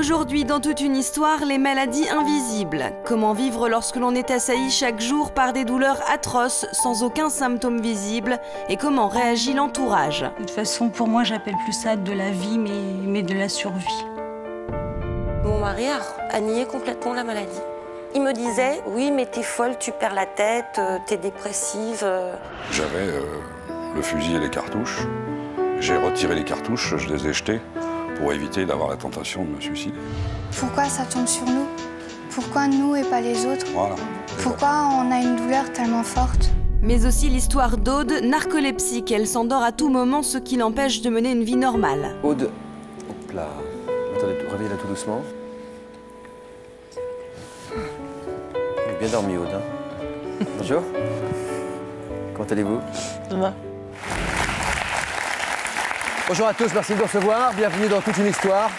Aujourd'hui, dans toute une histoire, les maladies invisibles. Comment vivre lorsque l'on est assailli chaque jour par des douleurs atroces, sans aucun symptôme visible, et comment réagit l'entourage. De toute façon, pour moi, j'appelle plus ça de la vie, mais de la survie. Mon mari a nié complètement la maladie. Il me disait, oui, mais t'es folle, tu perds la tête, t'es dépressive. J'avais le fusil et les cartouches. J'ai retiré les cartouches, je les ai jetées pour éviter d'avoir la tentation de me suicider. Pourquoi ça tombe sur nous? Pourquoi nous et pas les autres? Voilà. Pourquoi on a une douleur tellement forte? Mais aussi l'histoire d'Aude, narcolepsique. Elle s'endort à tout moment, ce qui l'empêche de mener une vie normale. Aude, hop là. Attendez, réveillez-la tout doucement. Elle est bien dormi, Aude. Hein. Bonjour. Comment allez-vous? Ça va. Bonjour à tous, merci de nous recevoir. Bienvenue dans toute une histoire.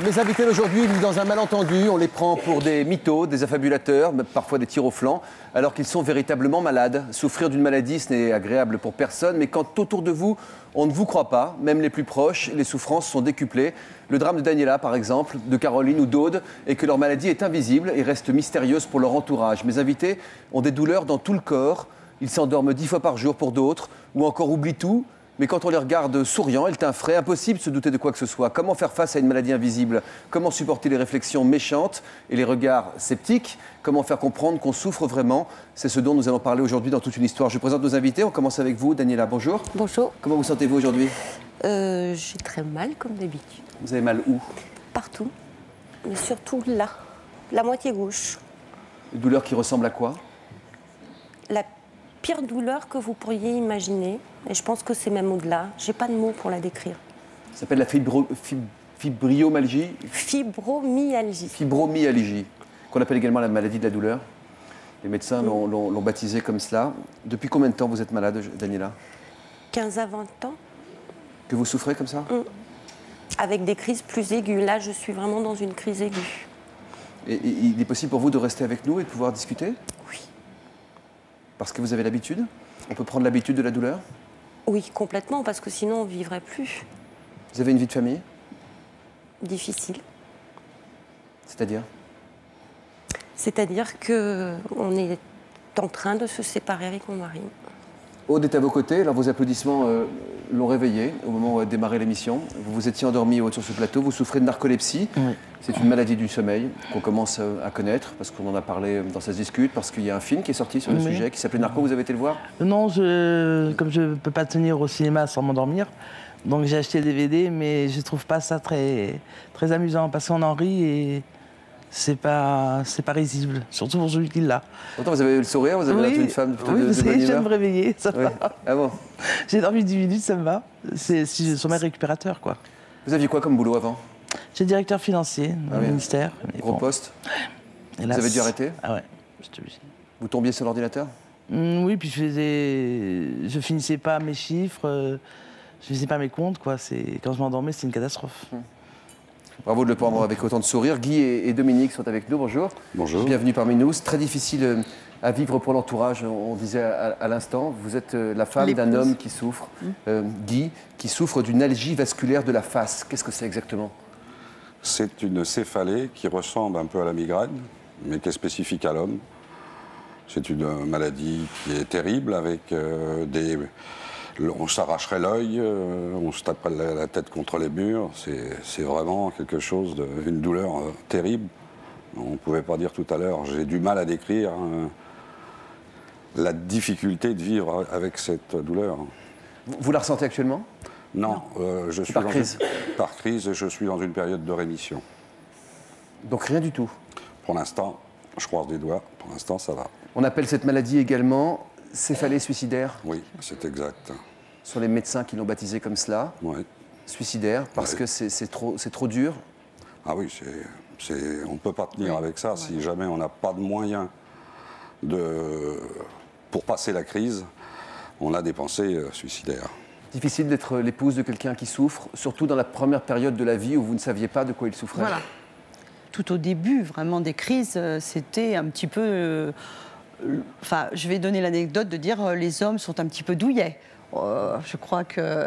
Mes invités d'aujourd'hui vivent dans un malentendu. On les prend pour des mythos, des affabulateurs, même parfois des tirs au flanc, alors qu'ils sont véritablement malades. Souffrir d'une maladie, ce n'est agréable pour personne, mais quand autour de vous, on ne vous croit pas, même les plus proches, les souffrances sont décuplées. Le drame de Daniela, par exemple, de Caroline ou d'Aude, est que leur maladie est invisible et reste mystérieuse pour leur entourage. Mes invités ont des douleurs dans tout le corps. Ils s'endorment 10 fois par jour pour d'autres, ou encore oublient tout. Mais quand on les regarde souriants et le teint frais, impossible de se douter de quoi que ce soit. Comment faire face à une maladie invisible? Comment supporter les réflexions méchantes et les regards sceptiques? Comment faire comprendre qu'on souffre vraiment? C'est ce dont nous allons parler aujourd'hui dans toute une histoire. Je présente nos invités. On commence avec vous, Daniela. Bonjour. Bonjour. Comment vous sentez-vous aujourd'hui? J'ai très mal, comme d'habitude. Vous avez mal où? Partout. Mais surtout là, la moitié gauche. Une douleur qui ressemble à quoi? La pire douleur que vous pourriez imaginer. Et je pense que c'est même au-delà. J'ai pas de mots pour la décrire. Ça s'appelle la fibromyalgie. Fibromyalgie. Fibromyalgie, qu'on appelle également la maladie de la douleur. Les médecins l'ont baptisée comme cela. Depuis combien de temps vous êtes malade, Daniela? 15 à 20 ans. Que vous souffrez comme ça? Avec des crises plus aiguës. Là, je suis vraiment dans une crise aiguë. Et il est possible pour vous de rester avec nous et de pouvoir discuter? Oui. Parce que vous avez l'habitude? On peut prendre l'habitude de la douleur? Oui, complètement, parce que sinon, on ne vivrait plus. Vous avez une vie de famille? Difficile. C'est-à-dire? C'est-à-dire qu'on est en train de se séparer avec mon mari. Aude est à vos côtés. Alors vos applaudissements l'ont réveillée au moment où a démarré l'émission. Vous vous étiez endormi, Aude, sur ce plateau. Vous souffrez de narcolepsie. Oui. C'est une maladie du sommeil qu'on commence à connaître parce qu'on en a parlé dans Ça se discute, parce qu'il y a un film qui est sorti sur le sujet qui s'appelait Narco. Vous avez été le voir? Non, comme je ne peux pas tenir au cinéma sans m'endormir, donc j'ai acheté DVD, mais je ne trouve pas ça très, très amusant parce qu'on en rit et c'est pas risible, surtout pour celui qui l'a. Pourtant, vous avez le sourire, vous avez une femme plutôt de bonne humeur. Je vais me réveiller, ça va. Ah bon? J'ai dormi 10 minutes, ça me va. C'est sommeil récupérateur, quoi. Vous aviez quoi comme boulot avant? J'étais directeur financier dans le ministère. Gros poste. Hélas. Vous avez dû arrêter? Ah ouais, j'étais obligé. Vous tombiez sur l'ordinateur? Oui, puis je finissais pas mes chiffres, je faisais pas mes comptes, quoi. Quand je m'endormais, c'était une catastrophe. Bravo de le prendre avec autant de sourire. Guy et Dominique sont avec nous. Bonjour. Bonjour. Bienvenue parmi nous. C'est très difficile à vivre pour l'entourage. On disait à l'instant, vous êtes la femme d'un homme qui souffre, Guy, qui souffre d'une algie vasculaire de la face. Qu'est-ce que c'est exactement? C'est une céphalée qui ressemble un peu à la migraine, mais qui est spécifique à l'homme. C'est une maladie qui est terrible, avec on s'arracherait l'œil, on se taperait la tête contre les murs. C'est vraiment quelque chose une douleur terrible. On ne pouvait pas dire tout à l'heure, j'ai du mal à décrire la difficulté de vivre avec cette douleur. Vous la ressentez actuellement? Non, je suis par crise. Par crise, et je suis dans une période de rémission. Donc rien du tout? Pour l'instant, je croise des doigts, pour l'instant ça va. On appelle cette maladie également céphalée suicidaire? Oui, c'est exact. Ce sont les médecins qui l'ont baptisé comme cela? Oui. Suicidaire, parce que c'est trop dur? Ah oui, on ne peut pas tenir avec ça si jamais on n'a pas de moyens pour passer la crise. On a des pensées suicidaires. Difficile d'être l'épouse de quelqu'un qui souffre, surtout dans la première période de la vie où vous ne saviez pas de quoi il souffrait. Voilà. Tout au début, vraiment, des crises, c'était un petit peu... je vais donner l'anecdote de dire les hommes sont un petit peu douillets. je crois que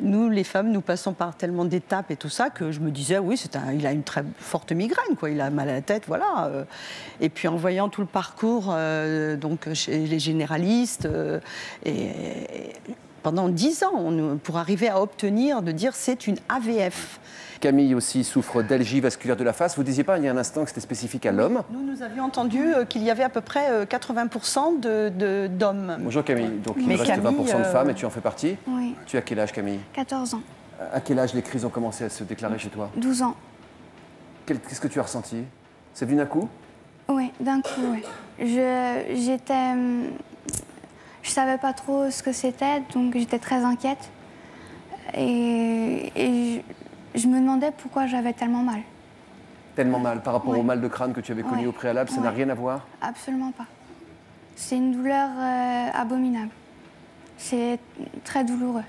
nous, les femmes, nous passons par tellement d'étapes et tout ça que je me disais, oui, il a une très forte migraine, quoi. Il a mal à la tête, voilà. Et puis en voyant tout le parcours donc chez les généralistes, et pendant 10 ans, pour arriver à obtenir, de dire c'est une AVF. Camille aussi souffre d'algie vasculaire de la face. Vous ne disiez pas il y a un instant que c'était spécifique à l'homme? Nous avions entendu qu'il y avait à peu près 80% d'hommes. Bonjour Camille, donc il reste Camille, 20% de femmes et tu en fais partie? Oui. Tu as quel âge Camille? 14 ans. À quel âge les crises ont commencé à se déclarer chez toi? 12 ans. Qu'est-ce que tu as ressenti? C'est venu d'un coup? Oui, d'un coup, oui. Je savais pas trop ce que c'était, donc j'étais très inquiète. Et je me demandais pourquoi j'avais tellement mal. Tellement mal par rapport Ouais. au mal de crâne que tu avais connu Ouais. au préalable, ça n'a Ouais. rien à voir? Absolument pas. C'est une douleur abominable. C'est très douloureux.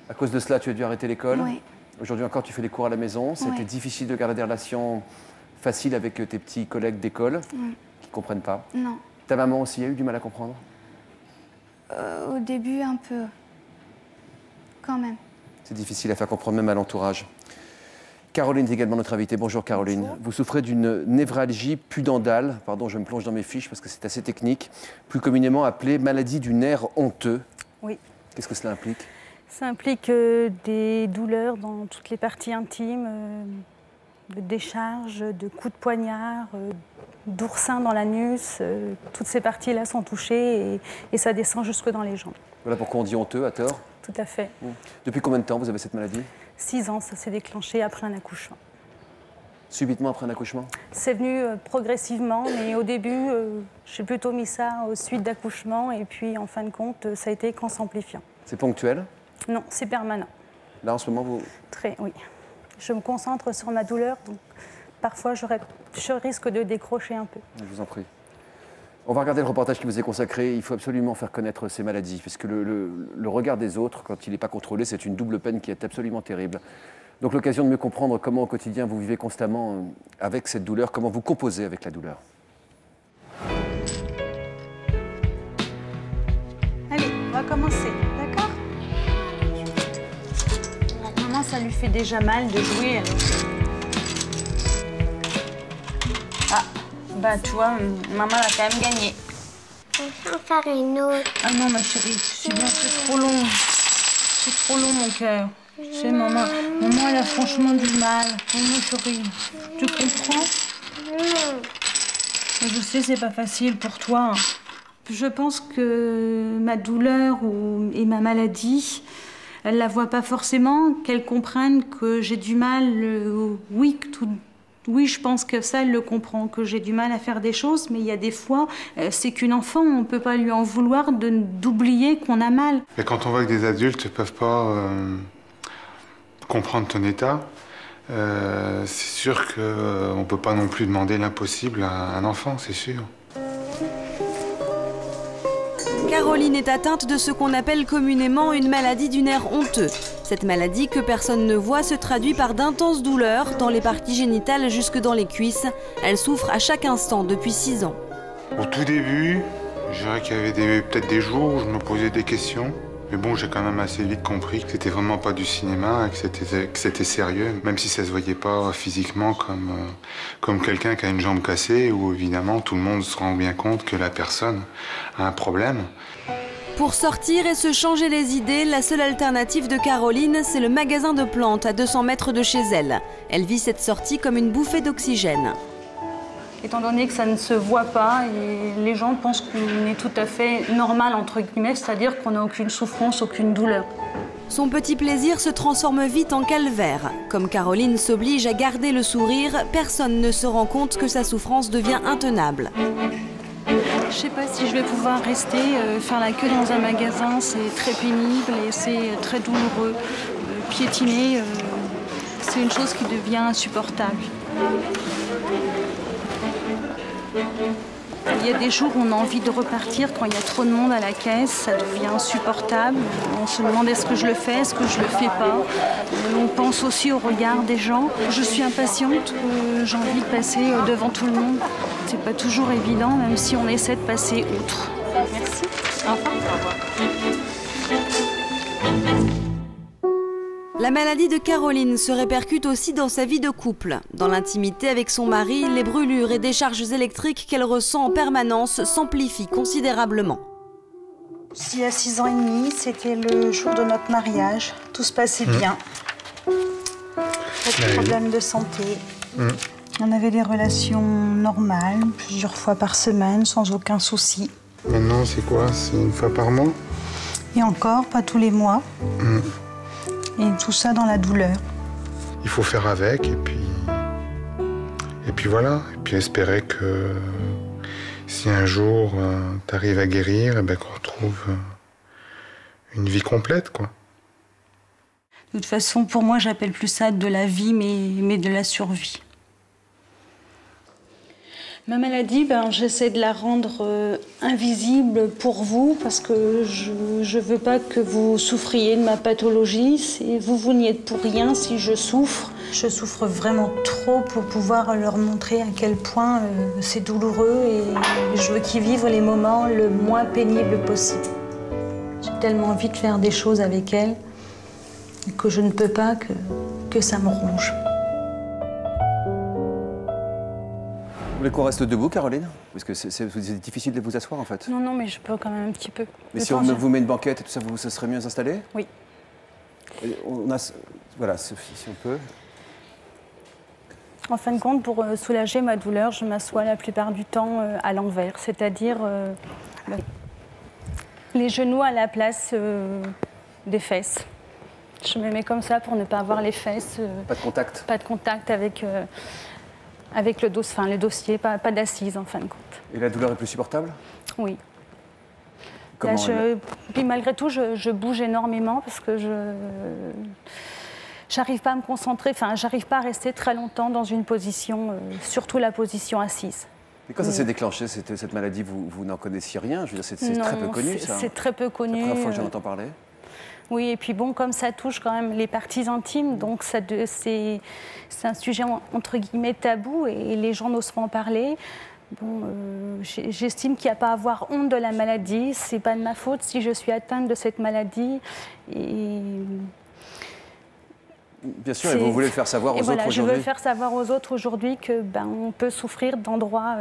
À cause de cela, tu as dû arrêter l'école? Oui. Aujourd'hui encore, tu fais des cours à la maison. C'était Ouais. difficile de garder des relations faciles avec tes petits collègues d'école qui ne comprennent pas. Non. Ta maman aussi a eu du mal à comprendre? Au début, un peu. Quand même. C'est difficile à faire comprendre même à l'entourage. Caroline est également notre invitée. Bonjour Caroline. Bonjour. Vous souffrez d'une névralgie pudendale, pardon, je me plonge dans mes fiches parce que c'est assez technique, plus communément appelée maladie du nerf honteux. Oui. Qu'est-ce que cela implique? Ça implique des douleurs dans toutes les parties intimes, de décharges, de coups de poignard, d'oursin dans l'anus. Toutes ces parties-là sont touchées et ça descend jusque dans les jambes. Voilà pourquoi on dit honteux à tort. Tout à fait. Depuis combien de temps vous avez cette maladie? 6 ans, ça s'est déclenché après un accouchement. Subitement après un accouchement? C'est venu progressivement, mais au début, j'ai plutôt mis ça aux suites d'accouchement et puis en fin de compte, ça a été qu'en s'amplifiant. C'est ponctuel? Non, c'est permanent. Là en ce moment, vous... Oui. Je me concentre sur ma douleur, donc parfois je risque de décrocher un peu. Je vous en prie. On va regarder le reportage qui vous est consacré. Il faut absolument faire connaître ces maladies, parce que le regard des autres, quand il n'est pas contrôlé, c'est une double peine qui est absolument terrible. Donc l'occasion de mieux comprendre comment au quotidien vous vivez constamment avec cette douleur, comment vous composez avec la douleur. Allez, on va commencer, d'accord? Maman, ça lui fait déjà mal de jouer. Alors. Ah, bah tu vois, maman a quand même gagné. On va en faire une autre. Ah non, ma chérie, c'est bien, c'est trop long. C'est trop long, mon cœur. Tu sais, maman, elle a franchement du mal. Oh, ma chérie, tu comprends? Je sais, c'est pas facile pour toi. Je pense que ma douleur et ma maladie, elle la voit pas forcément, qu'elle comprenne que j'ai du mal. Oui, je pense que ça, elle le comprend, que j'ai du mal à faire des choses, mais il y a des fois, c'est qu'une enfant, on peut pas lui en vouloir d'oublier qu'on a mal. Et quand on voit que des adultes ne peuvent pas comprendre ton état, c'est sûr qu'on ne peut pas non plus demander l'impossible à un enfant, c'est sûr. Caroline est atteinte de ce qu'on appelle communément une maladie du nerf honteux. Cette maladie que personne ne voit se traduit par d'intenses douleurs dans les parties génitales jusque dans les cuisses. Elle souffre à chaque instant depuis 6 ans. Au tout début, je dirais qu'il y avait peut-être des jours où je me posais des questions. Mais bon, j'ai quand même assez vite compris que c'était vraiment pas du cinéma, que c'était sérieux, même si ça se voyait pas physiquement comme quelqu'un qui a une jambe cassée, où évidemment tout le monde se rend bien compte que la personne a un problème. Pour sortir et se changer les idées, la seule alternative de Caroline, c'est le magasin de plantes à 200 mètres de chez elle. Elle vit cette sortie comme une bouffée d'oxygène. Étant donné que ça ne se voit pas, et les gens pensent qu'on est tout à fait normal, entre guillemets, c'est-à-dire qu'on n'a aucune souffrance, aucune douleur. Son petit plaisir se transforme vite en calvaire. Comme Caroline s'oblige à garder le sourire, personne ne se rend compte que sa souffrance devient intenable. Je sais pas si je vais pouvoir rester, faire la queue dans un magasin, c'est très pénible et c'est très douloureux. Piétiner, c'est une chose qui devient insupportable. Il y a des jours où on a envie de repartir quand il y a trop de monde à la caisse, ça devient insupportable. On se demande est-ce que je le fais, est-ce que je le fais pas. On pense aussi au regard des gens. Je suis impatiente, j'ai envie de passer devant tout le monde. C'est pas toujours évident, même si on essaie de passer outre. Merci. Au revoir. La maladie de Caroline se répercute aussi dans sa vie de couple. Dans l'intimité avec son mari, les brûlures et décharges électriques qu'elle ressent en permanence s'amplifient considérablement. Il y a 6 ans et demi, c'était le jour de notre mariage. Tout se passait bien. Pas de problème de santé. On avait des relations normales, plusieurs fois par semaine, sans aucun souci. Maintenant, c'est quoi? C'est une fois par mois? Et encore, pas tous les mois. Et tout ça dans la douleur. Il faut faire avec, et puis voilà. Et puis espérer que si un jour tu arrives à guérir, et ben, qu'on retrouve une vie complète, quoi. De toute façon, pour moi, j'appelle plus ça de la vie, mais de la survie. Ma maladie, j'essaie de la rendre invisible pour vous parce que je ne veux pas que vous souffriez de ma pathologie. Vous n'y êtes pour rien si je souffre. Je souffre vraiment trop pour pouvoir leur montrer à quel point c'est douloureux et je veux qu'ils vivent les moments le moins pénibles possible. J'ai tellement envie de faire des choses avec elle que je ne peux pas, que ça me ronge. Vous voulez qu'on reste debout, Caroline? Parce que c'est difficile de vous asseoir, en fait. Non, mais je peux quand même un petit peu. Mais si on vous met une banquette et tout ça, ça serait mieux installé? Oui. Voilà, si on peut. En fin de compte, pour soulager ma douleur, je m'assois la plupart du temps à l'envers, c'est-à-dire les genoux à la place des fesses. Je me mets comme ça pour ne pas avoir les fesses. Pas de contact? Pas de contact avec le dossier, pas d'assise en fin de compte. Et la douleur est plus supportable? Oui. Comment Puis malgré tout, je bouge énormément parce que j'arrive pas à me concentrer, j'arrive pas à rester très longtemps dans une position, surtout la position assise. Et quand ça s'est déclenché, cette maladie, vous n'en connaissiez rien? Je veux dire, c'est très peu connu, ça. C'est très peu connu. C'est la première fois que j'en entends parler. Oui, et puis bon, comme ça touche quand même les parties intimes, donc c'est un sujet entre guillemets tabou et les gens n'osent pas en parler. Bon, j'estime qu'il n'y a pas à avoir honte de la maladie. C'est pas de ma faute si je suis atteinte de cette maladie. Et bien sûr, et vous voulez le faire savoir aux autres aujourd'hui? Je veux le faire savoir aux autres aujourd'hui que on peut souffrir d'endroits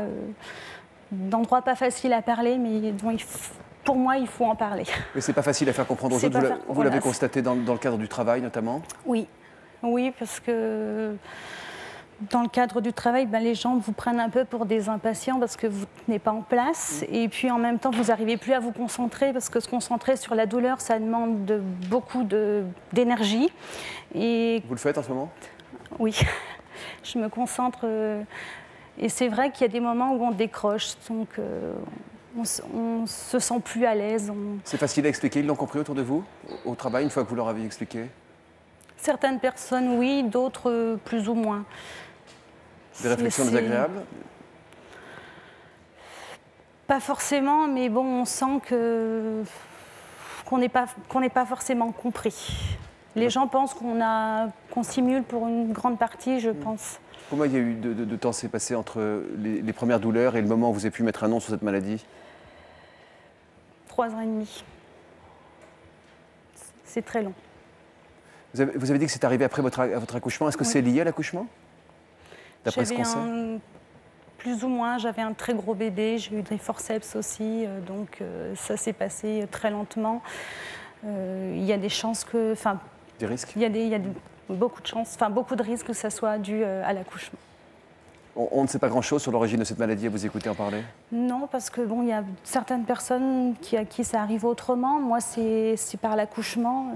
pas faciles à parler, mais dont pour moi, il faut en parler. Mais c'est pas facile à faire comprendre aux autres. Vous l'avez constaté dans le cadre du travail, notamment? Oui, parce que dans le cadre du travail, les gens vous prennent un peu pour des impatients parce que vous ne tenez pas en place. Et puis en même temps, vous n'arrivez plus à vous concentrer parce que se concentrer sur la douleur, ça demande beaucoup d'énergie. Et vous le faites en ce moment? Oui, je me concentre. Et c'est vrai qu'il y a des moments où on décroche. Donc on se sent plus à l'aise. C'est facile à expliquer, ils l'ont compris autour de vous, au travail, une fois que vous leur avez expliqué? Certaines personnes, oui, d'autres plus ou moins. Des réflexions désagréables? Pas forcément, mais bon, on sent qu'on n'est pas forcément compris. Les gens pensent qu'on simule pour une grande partie, je pense. Combien il y a eu de temps s'est passé entre les premières douleurs et le moment où vous avez pu mettre un nom sur cette maladie? 3 ans et demi. C'est très long. Vous avez dit que c'est arrivé après votre accouchement. Est-ce que c'est lié à l'accouchement? D'après ce qu'on sait? Plus ou moins. J'avais un très gros bébé. J'ai eu des forceps aussi. Donc ça s'est passé très lentement. Il y a des chances que... Des risques? Il y a beaucoup de chances, beaucoup de risques que ça soit dû à l'accouchement. On ne sait pas grand-chose sur l'origine de cette maladie, à vous écouter en parler? Non, parce que il y a certaines personnes à qui ça arrive autrement. Moi, c'est par l'accouchement,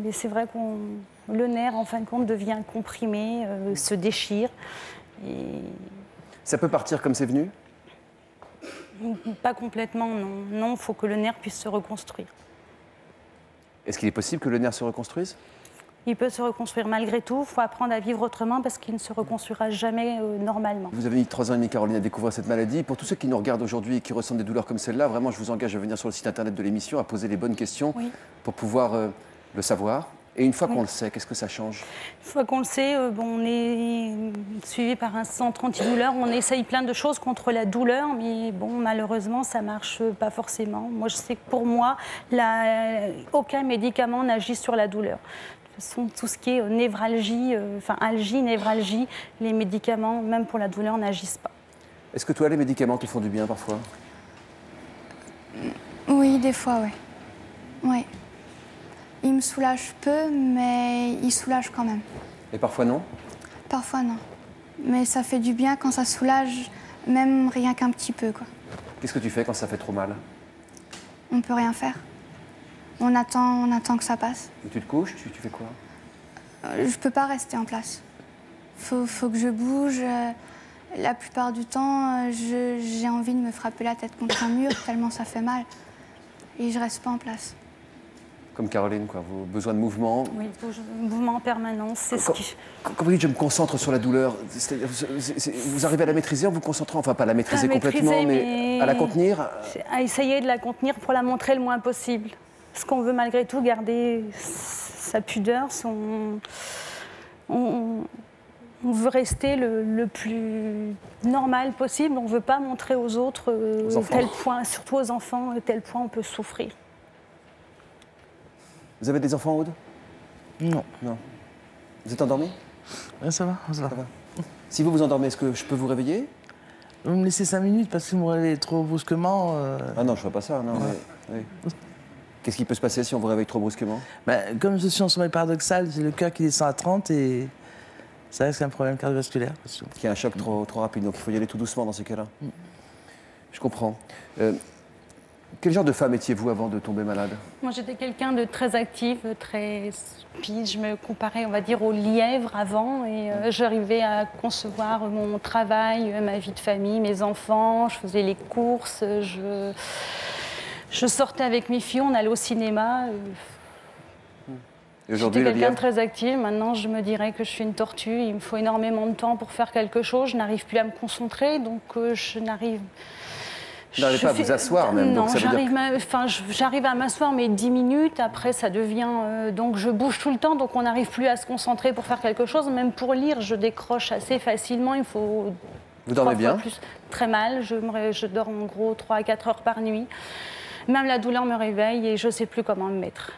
mais c'est vrai que le nerf, en fin de compte, devient comprimé, se déchire. Et... Ça peut partir comme c'est venu? Pas complètement, non. Non, il faut que le nerf puisse se reconstruire. Est-ce qu'il est possible que le nerf se reconstruise? Il peut se reconstruire malgré tout. Il faut apprendre à vivre autrement parce qu'il ne se reconstruira jamais normalement. Vous avez mis 3 ans et demi, Caroline, à découvrir cette maladie. Pour tous ceux qui nous regardent aujourd'hui et qui ressentent des douleurs comme celle-là, vraiment, je vous engage à venir sur le site internet de l'émission, à poser les bonnes questions pour pouvoir le savoir. Et une fois qu'on le sait, qu'est-ce que ça change? Une fois qu'on le sait, on est suivi par un centre antidouleur. On essaye plein de choses contre la douleur, mais malheureusement, ça ne marche pas forcément. Moi, je sais que pour moi, aucun médicament n'agit sur la douleur. De toute façon, tout ce qui est névralgie, algie, névralgie, les médicaments, même pour la douleur, n'agissent pas. Est-ce que toi, les médicaments te font du bien parfois? Oui, des fois, oui. Oui. Ils me soulagent peu, mais ils soulagent quand même. Et parfois non? Parfois non. Mais ça fait du bien quand ça soulage, même rien qu'un petit peu, quoi. Qu'est-ce que tu fais quand ça fait trop mal? On peut rien faire. On attend que ça passe. Et tu te couches, tu fais quoi? Je peux pas rester en place. Faut que je bouge. La plupart du temps, j'ai envie de me frapper la tête contre un mur tellement ça fait mal. Et je reste pas en place. Comme Caroline, quoi, vos besoins de mouvement. Oui, mouvement en permanence, c'est ce qui... Quand vous dites je me concentre sur la douleur, vous arrivez à la maîtriser en vous concentrant, enfin pas à la maîtriser complètement, mais à la contenir? À essayer de la contenir pour la montrer le moins possible. Parce qu'on veut malgré tout garder sa pudeur, on veut rester le plus normal possible. On ne veut pas montrer aux autres tel point, surtout aux enfants, tel point on peut souffrir. Vous avez des enfants, Aude? Non. Non. Vous êtes endormi? Ça va. Si vous vous endormez, est-ce que je peux vous réveiller? Vous me laissez 5 minutes parce que vous me réveillez trop brusquement. Ah non, je ne fais pas ça, non. Ouais. Mais, oui. Qu'est-ce qui peut se passer si on vous réveille trop brusquement? Comme je suis en sommeil paradoxal, j'ai le cœur qui descend à 30 et ça reste un problème cardiovasculaire. Il y a un choc trop rapide, donc il faut y aller tout doucement dans ces cas-là. Je comprends. Quel genre de femme étiez-vous avant de tomber malade? Moi, j'étais quelqu'un de très actif, très speed. Je me comparais, on va dire, au lièvre avant. Et j'arrivais à concevoir mon travail, ma vie de famille, mes enfants. Je faisais les courses. Je sortais avec mes filles, on allait au cinéma. J'étais quelqu'un de très actif. Maintenant, je me dirais que je suis une tortue. Il me faut énormément de temps pour faire quelque chose. Je n'arrive plus à me concentrer, donc je n'arrive... Vous n'arrivez pas à vous asseoir même? Non, donc ça veut dire... j'arrive à m'asseoir, mais 10 minutes, après ça devient... donc je bouge tout le temps, donc on n'arrive plus à se concentrer pour faire quelque chose. Même pour lire, je décroche assez facilement. Il faut... Vous dormez bien? Très mal, je dors en gros 3 à 4 heures par nuit. Même la douleur me réveille et je ne sais plus comment me mettre.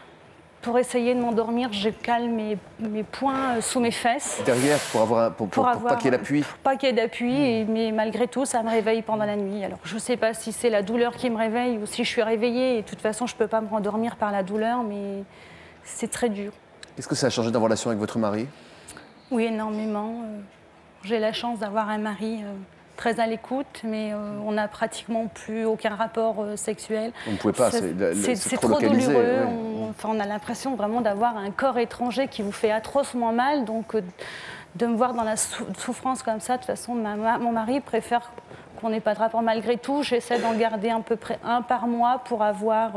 Pour essayer de m'endormir, je cale mes poings sous mes fesses. Derrière, pour pas qu'il y ait d'appui. Pas qu'il y ait d'appui, mais malgré tout, ça me réveille pendant la nuit. Alors, je ne sais pas si c'est la douleur qui me réveille ou si je suis réveillée. Et de toute façon, je ne peux pas me rendormir par la douleur, mais c'est très dur. Est-ce que ça a changé dans vos relations avec votre mari? Oui, énormément. J'ai la chance d'avoir un mari très à l'écoute, mais on n'a pratiquement plus aucun rapport sexuel. On ne pouvait pas, c'est trop localisé, douloureux. ouais. On a l'impression vraiment d'avoir un corps étranger qui vous fait atrocement mal. Donc, de me voir dans la souffrance comme ça, de toute façon, mon mari préfère qu'on n'ait pas de rapport malgré tout. J'essaie d'en garder à peu près un par mois pour avoir...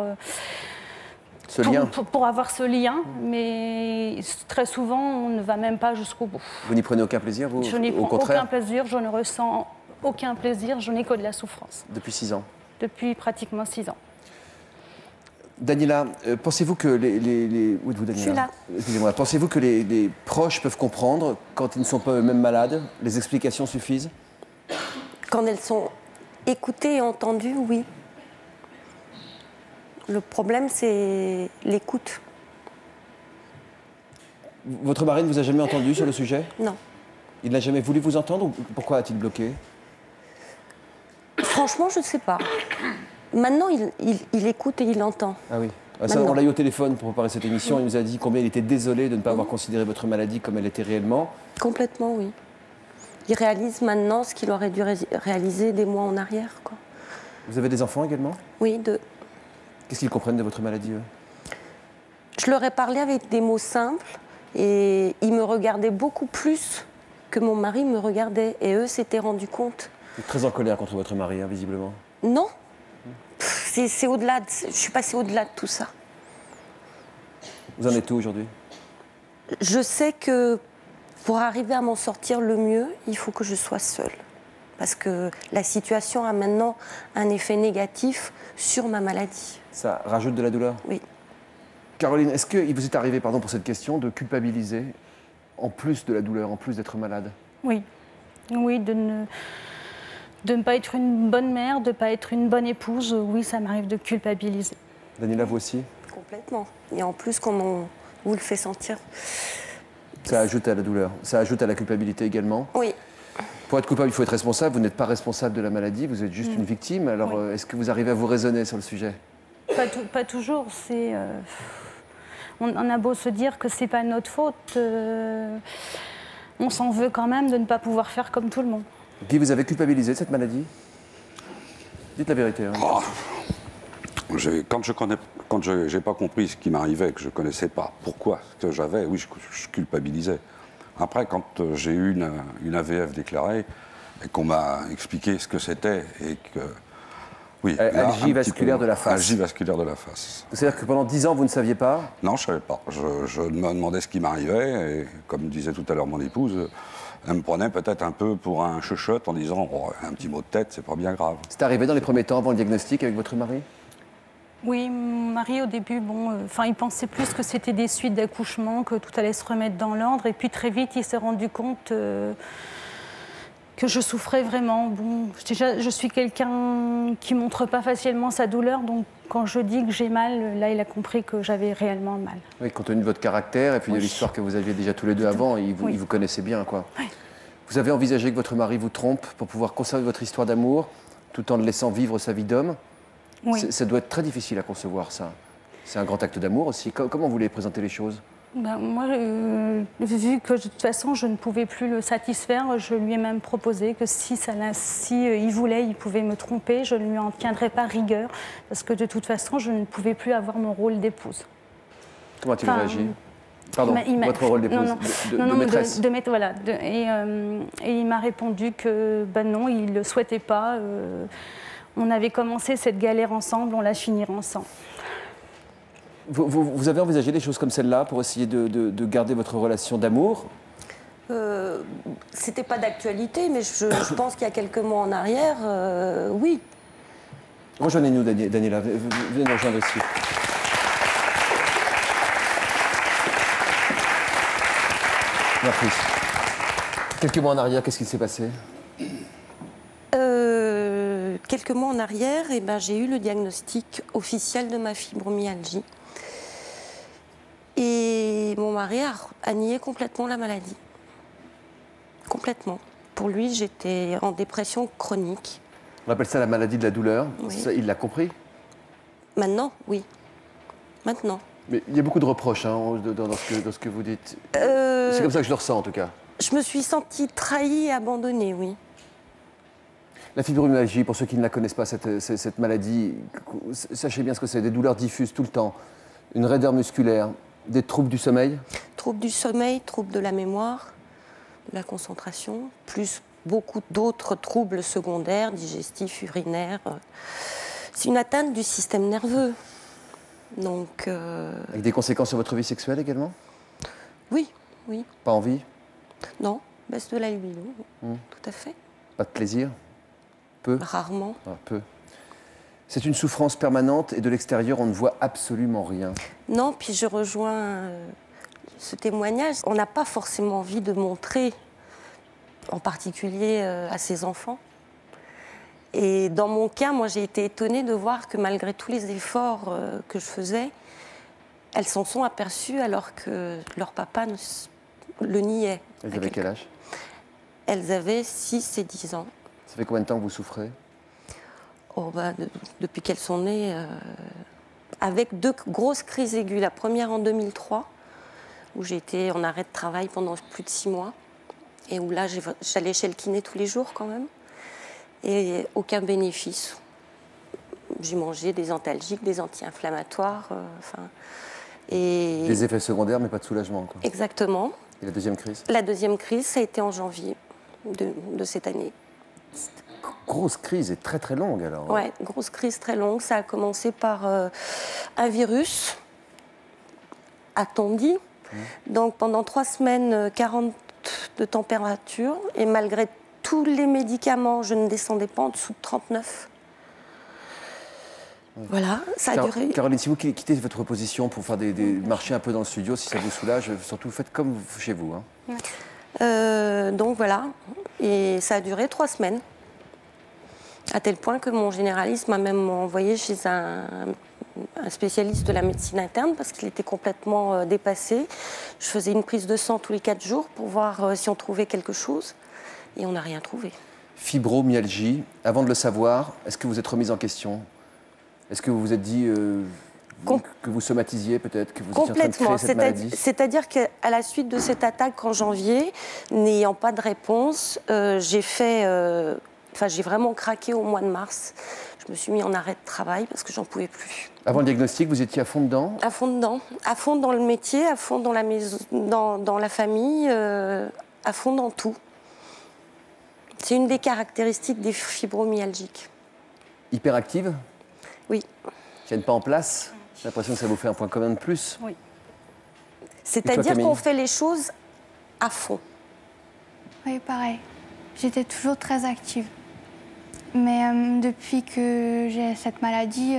Pour avoir ce lien, mais très souvent, on ne va même pas jusqu'au bout. Vous n'y prenez aucun plaisir, vous? Je n'y prends au contraire? aucun plaisir, je ne ressens aucun plaisir, je n'ai que de la souffrance. Depuis 6 ans? Depuis pratiquement 6 ans. Daniela, pensez-vous que Où êtes-vous, Daniela? Je suis là. Excusez-moi. Pensez-vous que les proches peuvent comprendre quand ils ne sont pas eux-mêmes malades? Les explications suffisent? Quand elles sont écoutées et entendues, oui. Le problème, c'est l'écoute. Votre mari ne vous a jamais entendu sur le sujet? Non. Il n'a jamais voulu vous entendre ou pourquoi a-t-il bloqué? Franchement, je ne sais pas. Maintenant, il écoute et il entend. Ah oui. Ça, on l'a eu au téléphone pour préparer cette émission. Il nous a dit combien il était désolé de ne pas avoir considéré votre maladie comme elle était réellement. Complètement, oui. Il réalise maintenant ce qu'il aurait dû réaliser des mois en arrière, quoi. Vous avez des enfants également? Oui, 2. Qu'est-ce qu'ils comprennent de votre maladie, eux? Je leur ai parlé avec des mots simples et ils me regardaient beaucoup plus que mon mari me regardait. Et eux s'étaient rendus compte. Vous êtes très en colère contre votre mari, hein, visiblement. Non. C'est au-delà. Je suis passée au-delà de tout ça. Vous en êtes où aujourd'hui? Je sais que pour arriver à m'en sortir le mieux, il faut que je sois seule. Parce que la situation a maintenant un effet négatif sur ma maladie. Ça rajoute de la douleur? Oui. Caroline, est-ce qu'il vous est arrivé, pardon pour cette question, de culpabiliser en plus de la douleur, en plus d'être malade? Oui. Oui, de ne pas être une bonne mère, de ne pas être une bonne épouse. Oui, ça m'arrive de culpabiliser. Daniela, vous aussi? Complètement. Et en plus, quand vous le fait sentir. Ça ajoute à la douleur, ça ajoute à la culpabilité également. Oui. Pour être coupable, il faut être responsable. Vous n'êtes pas responsable de la maladie, vous êtes juste une victime. Alors, est-ce que vous arrivez à vous raisonner sur le sujet? Pas toujours. On a beau se dire que c'est pas notre faute, on s'en veut quand même de ne pas pouvoir faire comme tout le monde. Guy, vous avez culpabilisé de cette maladie? Dites la vérité. Hein. Oh. Quand je n'ai pas compris ce qui m'arrivait, que je ne connaissais pas pourquoi ce que j'avais, oui, je culpabilisais. Après, quand j'ai eu une AVF déclarée et qu'on m'a expliqué ce que c'était et que... Oui, algie vasculaire de la face. Algie vasculaire de la face. C'est-à-dire que pendant 10 ans, vous ne saviez pas? Non, je ne savais pas. Je me demandais ce qui m'arrivait et, comme disait tout à l'heure mon épouse, elle me prenait peut-être un peu pour un chuchote en disant oh, un petit mot de tête, c'est pas bien grave. C'est arrivé dans les premiers temps avant le diagnostic avec votre mari? Oui, mon mari au début, il pensait plus que c'était des suites d'accouchement, que tout allait se remettre dans l'ordre. Et puis très vite, il s'est rendu compte que je souffrais vraiment. Bon, déjà, je suis quelqu'un qui montre pas facilement sa douleur, donc quand je dis que j'ai mal, là, il a compris que j'avais réellement mal. Oui, compte tenu de votre caractère et puis de l'histoire que vous aviez déjà tous les deux avant, il vous connaissait bien, quoi. Oui. Vous avez envisagé que votre mari vous trompe pour pouvoir conserver votre histoire d'amour, tout en le laissant vivre sa vie d'homme? Oui. Ça doit être très difficile à concevoir, ça. C'est un grand acte d'amour aussi. Comment vous voulez présenter les choses? Moi, vu que de toute façon, je ne pouvais plus le satisfaire, je lui ai même proposé que si il voulait, il pouvait me tromper, je ne lui en tiendrais pas rigueur, parce que de toute façon, je ne pouvais plus avoir mon rôle d'épouse. Comment a-t-il réagi? Pardon, votre rôle d'épouse, de maîtresse. Et il m'a répondu que non, il ne le souhaitait pas. On avait commencé cette galère ensemble, on la finirait ensemble. Vous avez envisagé des choses comme celle-là pour essayer de garder votre relation d'amour? C'était pas d'actualité, mais je pense qu'il y a quelques mois en arrière, oui. Rejoignez-nous, Daniela. Venez nous rejoindre ici. Merci. Quelques mois en arrière, qu'est-ce qui s'est passé? Quelques mois en arrière, j'ai eu le diagnostic officiel de ma fibromyalgie. Et mon mari a nié complètement la maladie. Complètement. Pour lui, j'étais en dépression chronique. On appelle ça la maladie de la douleur. Oui. Ça, il l'a compris? Maintenant, oui. Maintenant. Mais il y a beaucoup de reproches dans ce que vous dites. C'est comme ça que je le ressens, en tout cas. Je me suis sentie trahie et abandonnée, oui. La fibromyalgie, pour ceux qui ne la connaissent pas, cette maladie, sachez bien ce que c'est, des douleurs diffuses tout le temps, une raideur musculaire, des troubles du sommeil? Troubles du sommeil, troubles de la mémoire, de la concentration, plus beaucoup d'autres troubles secondaires, digestifs, urinaires. C'est une atteinte du système nerveux. Donc, Avec des conséquences sur votre vie sexuelle également? Oui, oui. Pas envie? Non, baisse de la libido, tout à fait. Pas de plaisir? Peu? Rarement. Peu. C'est une souffrance permanente et de l'extérieur, on ne voit absolument rien. Non, puis je rejoins ce témoignage. On n'a pas forcément envie de montrer, en particulier à ses enfants. Et dans mon cas, moi, j'ai été étonnée de voir que malgré tous les efforts que je faisais, elles s'en sont aperçues alors que leur papa le niait. Elles avaient quel âge? Elles avaient 6 et 10 ans. Ça fait combien de temps que vous souffrez? Depuis qu'elles sont nées, avec 2 grosses crises aiguës. La première en 2003, où j'ai été en arrêt de travail pendant plus de 6 mois, et où là, j'allais chez le kiné tous les jours quand même, et aucun bénéfice. J'ai mangé des antalgiques, des anti-inflammatoires, et... Des effets secondaires, mais pas de soulagement, quoi. Exactement. Et la deuxième crise? La deuxième crise, ça a été en janvier de cette année. Grosse crise et très très longue alors. Oui, grosse crise très longue. Ça a commencé par un virus, a-t-on dit. Donc pendant 3 semaines, 40 de température. Et malgré tous les médicaments, je ne descendais pas en dessous de 39. Voilà, ça a duré. Caroline, si vous quittez votre position pour faire marcher un peu dans le studio, si ça vous soulage, surtout faites comme chez vous. Donc voilà, et ça a duré 3 semaines. À tel point que mon généraliste m'a même envoyé chez un spécialiste de la médecine interne parce qu'il était complètement dépassé. Je faisais une prise de sang tous les 4 jours pour voir si on trouvait quelque chose et on n'a rien trouvé. Fibromyalgie, avant de le savoir, est-ce que vous êtes remise en question? Est-ce que vous vous êtes dit que vous somatisiez peut-être, que vous étiez en train de créer cette maladie? C'est-à-dire qu'à la suite de cette attaque en janvier, n'ayant pas de réponse, j'ai vraiment craqué au mois de mars. Je me suis mis en arrêt de travail parce que j'en pouvais plus. Avant le diagnostic, vous étiez à fond dedans? À fond dedans, à fond dans le métier, à fond dans la maison, dans la famille, à fond dans tout. C'est une des caractéristiques des fibromyalgiques. Hyperactive? Oui. Qui tiennent pas en place? J'ai l'impression que ça vous fait un point commun de plus. Oui. C'est-à-dire qu'on fait les choses à fond. Oui, pareil. J'étais toujours très active. Mais depuis que j'ai cette maladie,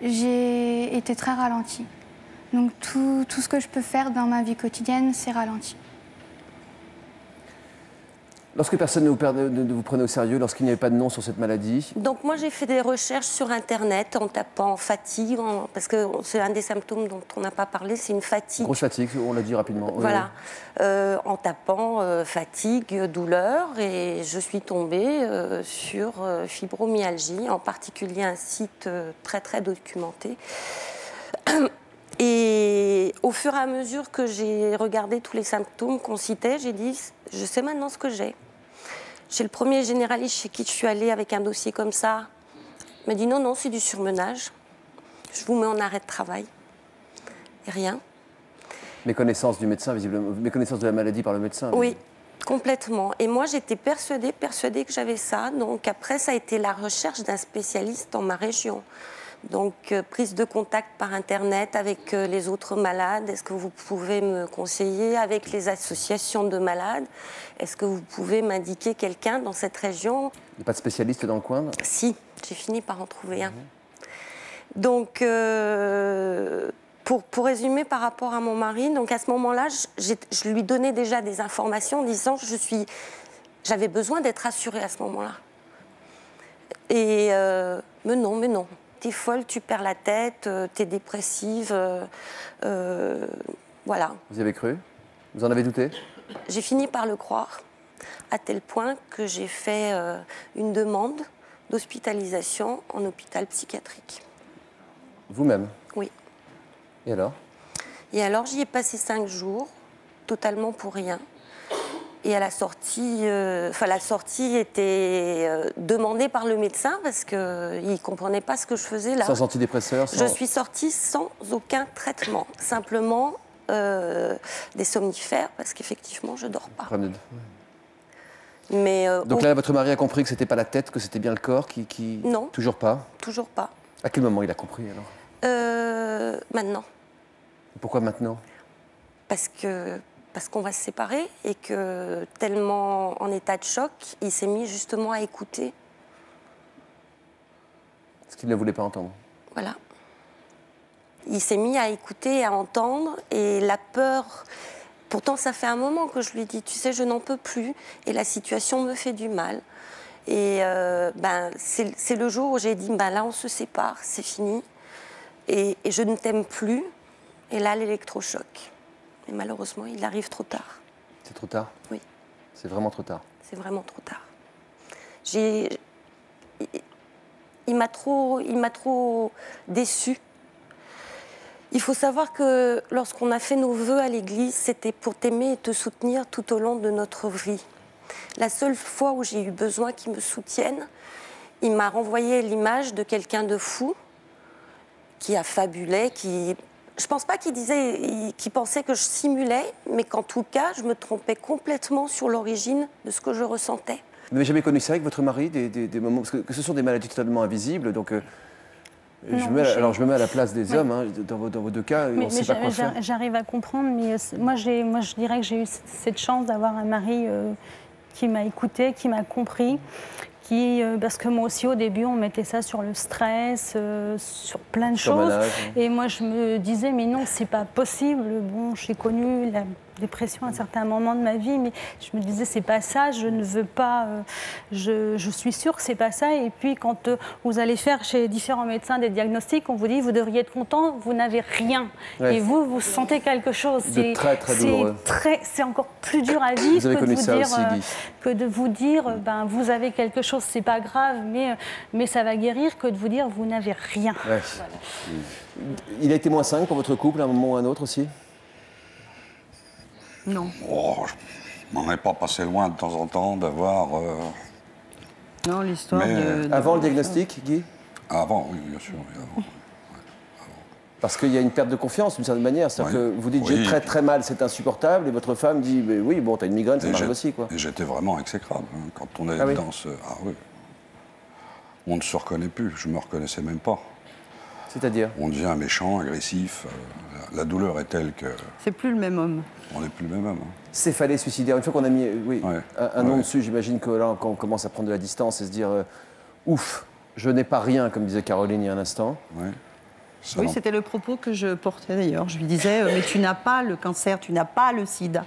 j'ai été très ralentie. Donc tout ce que je peux faire dans ma vie quotidienne, c'est ralenti. Lorsque personne ne vous prenait au sérieux, lorsqu'il n'y avait pas de nom sur cette maladie? Donc moi j'ai fait des recherches sur Internet en tapant fatigue, parce que c'est un des symptômes dont on n'a pas parlé, c'est une fatigue. Grosse fatigue, on l'a dit rapidement. Voilà, en tapant fatigue, douleur, et je suis tombée sur fibromyalgie, en particulier un site très très documenté. Et au fur et à mesure que j'ai regardé tous les symptômes qu'on citait, j'ai dit, je sais maintenant ce que j'ai. Chez le premier généraliste chez qui je suis allée avec un dossier comme ça, il m'a dit non, c'est du surmenage. Je vous mets en arrêt de travail. Et rien. Méconnaissance du médecin, visiblement. Méconnaissance de la maladie par le médecin. Oui, complètement. Et moi, j'étais persuadée que j'avais ça. Donc après, ça a été la recherche d'un spécialiste dans ma région. Donc, prise de contact par Internet avec les autres malades. Est-ce que vous pouvez me conseiller avec les associations de malades? Est-ce que vous pouvez m'indiquer quelqu'un dans cette région? Il n'y a pas de spécialiste dans le coin? Si, j'ai fini par en trouver un. Donc, pour résumer par rapport à mon mari, donc à ce moment-là, je lui donnais déjà des informations en disant que j'avais besoin d'être rassurée à ce moment-là. Et mais non. T'es folle, tu perds la tête, t'es dépressive, voilà. Vous y avez cru? Vous en avez douté? J'ai fini par le croire, à tel point que j'ai fait une demande d'hospitalisation en hôpital psychiatrique. Vous-même? Oui. Et alors? Et alors, j'y ai passé 5 jours, totalement pour rien. Et à la sortie, la sortie était demandée par le médecin parce qu'il ne comprenait pas ce que je faisais là. Sans antidépresseurs? Je suis sortie sans aucun traitement, simplement des somnifères parce qu'effectivement, je ne dors pas. Mais, donc là, votre mari a compris que ce n'était pas la tête, que c'était bien le corps qui... Non. Toujours pas? Toujours pas. À quel moment il a compris alors? Maintenant. Pourquoi maintenant? Parce qu'on va se séparer et que, tellement en état de choc, il s'est mis justement à écouter. Ce qu'il ne voulait pas entendre. Voilà. Il s'est mis à écouter, à entendre, et la peur... Pourtant, ça fait un moment que je lui dis, tu sais, je n'en peux plus, et la situation me fait du mal. Et c'est le jour où j'ai dit, là, on se sépare, c'est fini, et je ne t'aime plus, et là, l'électrochoc. Et malheureusement, il arrive trop tard. C'est trop tard? Oui. C'est vraiment trop tard? C'est vraiment trop tard. Il m'a trop déçue. Il faut savoir que lorsqu'on a fait nos vœux à l'église, c'était pour t'aimer et te soutenir tout au long de notre vie. La seule fois où j'ai eu besoin qu'il me soutienne, il m'a renvoyé l'image de quelqu'un de fou, qui affabulait, Je ne pense pas qu'il pensait que je simulais, mais qu'en tout cas, je me trompais complètement sur l'origine de ce que je ressentais. Vous n'avez jamais connu ça avec votre mari, des moments... Parce que ce sont des maladies totalement invisibles, donc... je me mets à la place des hommes, hein, dans vos deux cas, on ne sait pas quoi faire. J'arrive à comprendre, mais moi je dirais que j'ai eu cette chance d'avoir un mari qui m'a écouté, qui m'a compris, parce que moi aussi au début on mettait ça sur le stress, sur plein de choses. Et moi je me disais mais non, c'est pas possible. Bon, j'ai connu la dépression à un certain moment de ma vie, mais je me disais c'est pas ça, je ne veux pas, je suis sûre que c'est pas ça. Et puis quand vous allez faire chez différents médecins des diagnostics, on vous dit vous devriez être content, vous n'avez rien. Ouais. Et vous sentez quelque chose. C'est très très douloureux. C'est encore plus dur à vivre que de vous dire ben, vous avez quelque chose, c'est pas grave, mais ça va guérir, que de vous dire vous n'avez rien. Ouais. Voilà. Il a été -5 pour votre couple à un moment ou à un autre aussi? Non. Oh, je m'en ai pas passé loin de temps en temps d'avoir... Non, l'histoire de... Avant le diagnostic, Guy? Avant, oui, bien sûr. Oui, avant. Parce qu'il y a une perte de confiance d'une certaine manière. C'est-à-dire que vous dites j'ai très très mal, c'est insupportable, et votre femme dit oui, bon, t'as une migraine, ça m'arrive aussi, quoi. Et j'étais vraiment exécrable hein, quand on est dans ce... Ah oui. On ne se reconnaît plus, je me reconnaissais même pas. C'est-à-dire? On devient méchant, agressif. La douleur est telle que... C'est plus le même homme. On n'est plus le même homme. Hein. Céphalée suicidaire. Une fois qu'on a mis un nom dessus, j'imagine que là, quand on commence à prendre de la distance et se dire ouf, je n'ai pas rien, comme disait Caroline il y a un instant. Ouais. Oui, c'était le propos que je portais d'ailleurs. Je lui disais mais tu n'as pas le cancer, tu n'as pas le sida.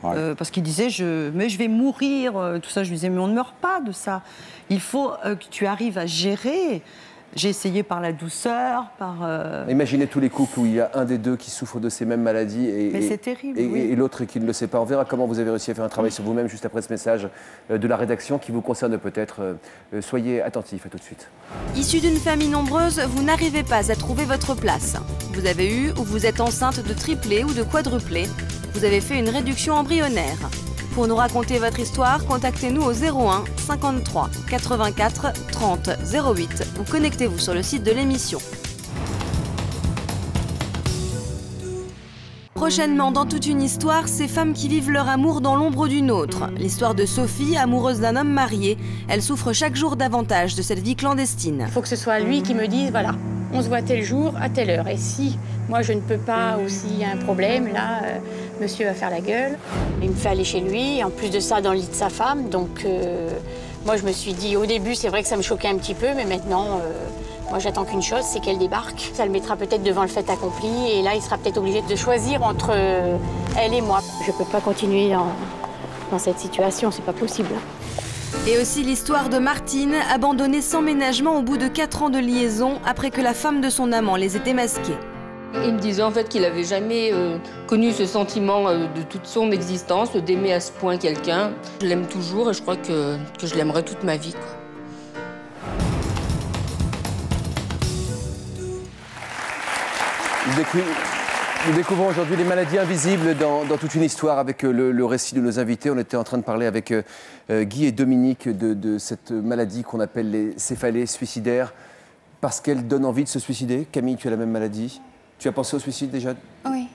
Ouais. Parce qu'il disait mais je vais mourir, tout ça. Je lui disais mais on ne meurt pas de ça. Il faut que tu arrives à gérer. J'ai essayé par la douceur, par... Imaginez tous les couples où il y a un des deux qui souffre de ces mêmes maladies mais c'est terrible, et l'autre qui ne le sait pas. On verra comment vous avez réussi à faire un travail sur vous-même juste après ce message de la rédaction qui vous concerne peut-être. Soyez attentifs, à tout de suite. Issu d'une famille nombreuse, vous n'arrivez pas à trouver votre place. Vous avez eu ou vous êtes enceinte de triplé ou de quadruplé. Vous avez fait une réduction embryonnaire. Pour nous raconter votre histoire, contactez-nous au 01 53 84 30 08 ou connectez-vous sur le site de l'émission. Prochainement, dans toute une histoire, ces femmes qui vivent leur amour dans l'ombre d'une autre. L'histoire de Sophie, amoureuse d'un homme marié. Elle souffre chaque jour davantage de cette vie clandestine. Il faut que ce soit lui qui me dise, voilà, on se voit tel jour, à telle heure. Et si moi je ne peux pas, ou s'il y a un problème, là, monsieur va faire la gueule. Il me fait aller chez lui, en plus de ça, dans le lit de sa femme. Donc moi je me suis dit, au début, c'est vrai que ça me choquait un petit peu, mais maintenant... Moi, j'attends qu'une chose, c'est qu'elle débarque. Ça le mettra peut-être devant le fait accompli, et là, il sera peut-être obligé de choisir entre elle et moi. Je ne peux pas continuer dans cette situation, c'est pas possible. Et aussi l'histoire de Martine, abandonnée sans ménagement au bout de 4 ans de liaison, après que la femme de son amant les ait démasqués. Il me disait en fait qu'il n'avait jamais connu ce sentiment de toute son existence, d'aimer à ce point quelqu'un. Je l'aime toujours et je crois que je l'aimerai toute ma vie, quoi. Nous découvrons aujourd'hui les maladies invisibles dans toute une histoire avec le récit de nos invités. On était en train de parler avec Guy et Dominique de cette maladie qu'on appelle les céphalées suicidaires parce qu'elle donne envie de se suicider. Camille, tu as la même maladie. Tu as pensé au suicide déjà? Oui,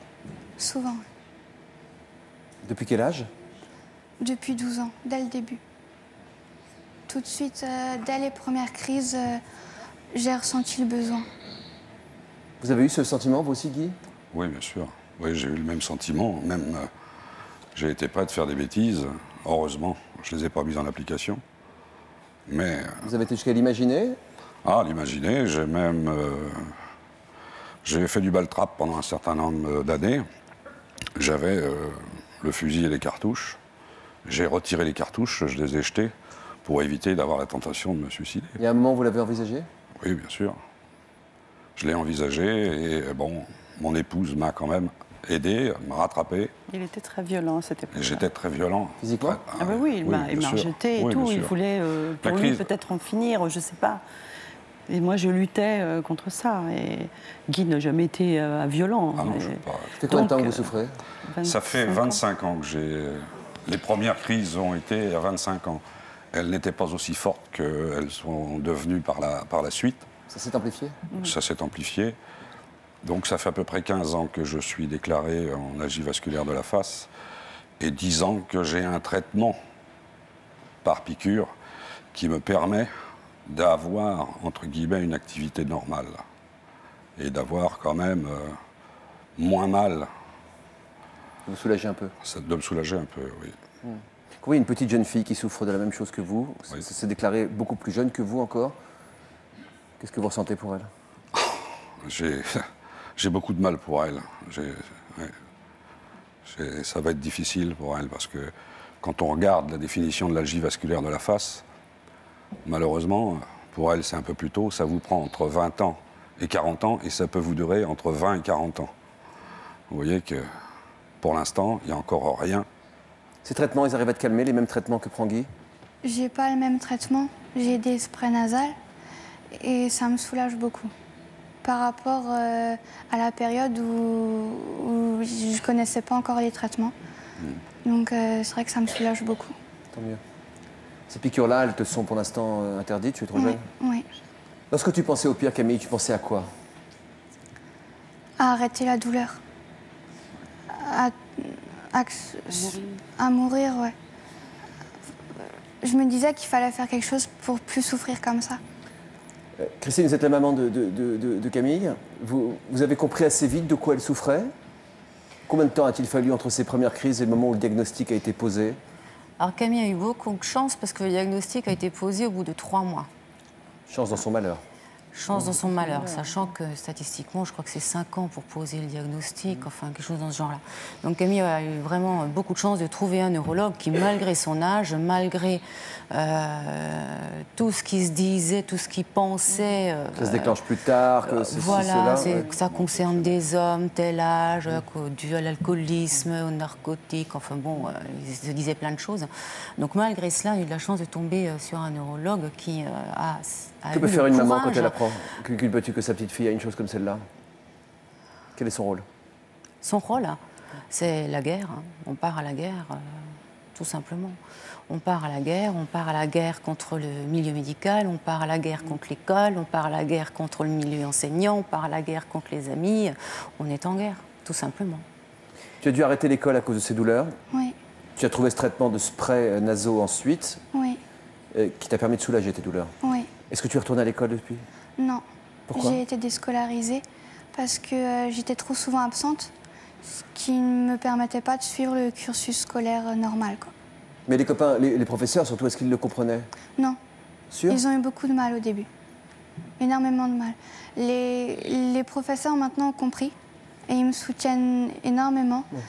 souvent. Depuis quel âge? Depuis 12 ans, dès le début. Tout de suite, dès les premières crises, j'ai ressenti le besoin. Vous avez eu ce sentiment, vous aussi, Guy? Oui, bien sûr. Oui, j'ai eu le même sentiment. Même, j'ai été prêt de faire des bêtises. Heureusement, je ne les ai pas mises en application. Mais... Vous avez été jusqu'à l'imaginer? Ah, l'imaginer, j'ai même... j'ai fait du bal-trap pendant un certain nombre d'années. J'avais le fusil et les cartouches. J'ai retiré les cartouches, je les ai jetées pour éviter d'avoir la tentation de me suicider. Il y a un moment où vous l'avez envisagé? Oui, bien sûr. Je l'ai envisagé et bon, mon épouse m'a quand même aidé, m'a rattrapé. Il était très violent à cette époque. J'étais très violent. Physiquement? Ah ben oui, il m'a rejeté et tout. Il voulait pour lui peut-être en finir, je ne sais pas. Et moi, je luttais contre ça. Et Guy n'a jamais été violent. Ah non, je ne sais pas. Ça fait combien de temps que vous souffrez? Ça fait 25 ans que j'ai... Les premières crises ont été à 25 ans. Elles n'étaient pas aussi fortes qu'elles sont devenues par la suite. Ça s'est amplifié? Ça s'est amplifié. Donc ça fait à peu près 15 ans que je suis déclaré en agie vasculaire de la face et 10 ans que j'ai un traitement par piqûre qui me permet d'avoir, entre guillemets, une activité normale et d'avoir quand même moins mal. De vous soulager un peu? De me soulager un peu, oui. Oui, une petite jeune fille qui souffre de la même chose que vous. Oui. Ça s'est déclaré beaucoup plus jeune que vous encore. Qu'est-ce que vous ressentez pour elle? J'ai beaucoup de mal pour elle. Ça va être difficile pour elle parce que quand on regarde la définition de l'algie vasculaire de la face, malheureusement, pour elle, c'est un peu plus tôt. Ça vous prend entre 20 ans et 40 ans et ça peut vous durer entre 20 et 40 ans. Vous voyez que pour l'instant, il n'y a encore rien. Ces traitements, ils arrivent à te calmer, les mêmes traitements que prend Guy? J'ai pas le même traitement. J'ai des sprays nasales et ça me soulage beaucoup. Par rapport à la période où je ne connaissais pas encore les traitements. Donc c'est vrai que ça me soulage beaucoup. Tant mieux. Ces piqûres-là, elles te sont pour l'instant interdites, tu es trop jeune? Oui. Lorsque tu pensais au pire, Camille, tu pensais à quoi? À arrêter la douleur. À mourir, ouais. Je me disais qu'il fallait faire quelque chose pour plus souffrir comme ça. Christine, vous êtes la maman de Camille. Vous avez compris assez vite de quoi elle souffrait? Combien de temps a-t-il fallu entre ses premières crises et le moment où le diagnostic a été posé? Alors Camille a eu beaucoup de chance parce que le diagnostic a été posé au bout de 3 mois. Chance dans son malheur. Chance dans son malheur, sachant que statistiquement, je crois que c'est 5 ans pour poser le diagnostic, enfin quelque chose dans ce genre-là. Donc Camille a eu vraiment beaucoup de chance de trouver un neurologue qui, malgré son âge, malgré tout ce qu'il se disait, tout ce qu'il pensait... ça se déclenche plus tard, que c'est voilà, cela, que ça concerne des hommes, tel âge, dû à l'alcoolisme, aux narcotiques, enfin bon, il se disait plein de choses. Donc malgré cela, il a eu de la chance de tomber sur un neurologue qui a que peut faire une maman quand elle apprend que sa petite fille a une chose comme celle-là? Quel est son rôle? Son rôle, c'est la guerre. On part à la guerre, tout simplement. On part à la guerre contre le milieu médical, on part à la guerre contre l'école, on part à la guerre contre le milieu enseignant, on part à la guerre contre les amis. On est en guerre, tout simplement. Tu as dû arrêter l'école à cause de ces douleurs? Oui. Tu as trouvé ce traitement de spray nasaux ensuite? Oui. Qui t'a permis de soulager tes douleurs? Oui. Est-ce que tu es retournée à l'école depuis? Non. Pourquoi? J'ai été déscolarisée parce que j'étais trop souvent absente, ce qui ne me permettait pas de suivre le cursus scolaire normal, quoi. Mais les copains, les professeurs, surtout, est-ce qu'ils le comprenaient? Non. Sûr? Ils ont eu beaucoup de mal au début. Énormément de mal. Les professeurs maintenant ont compris et ils me soutiennent énormément. Ouais.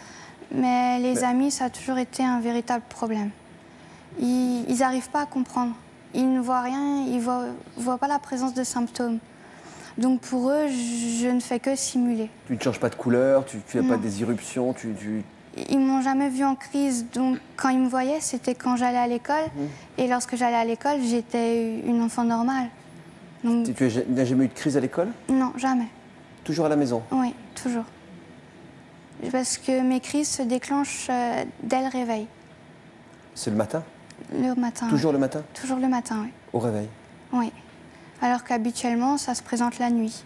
Mais les amis, ça a toujours été un véritable problème. Ils n'arrivent pas à comprendre. Ils ne voient rien, ils ne voient pas la présence de symptômes. Donc pour eux, je ne fais que simuler. Tu ne changes pas de couleur, tu n'as pas des irruptions, Ils ne m'ont jamais vue en crise, donc quand ils me voyaient, c'était quand j'allais à l'école. Et lorsque j'allais à l'école, j'étais une enfant normale. Donc... Tu n'as jamais eu de crise à l'école? Non, jamais. Toujours à la maison? Oui, toujours. Parce que mes crises se déclenchent dès le réveil. C'est le matin? Le matin. Toujours oui. Le matin? Toujours le matin, oui. Au réveil? Oui. Alors qu'habituellement, ça se présente la nuit.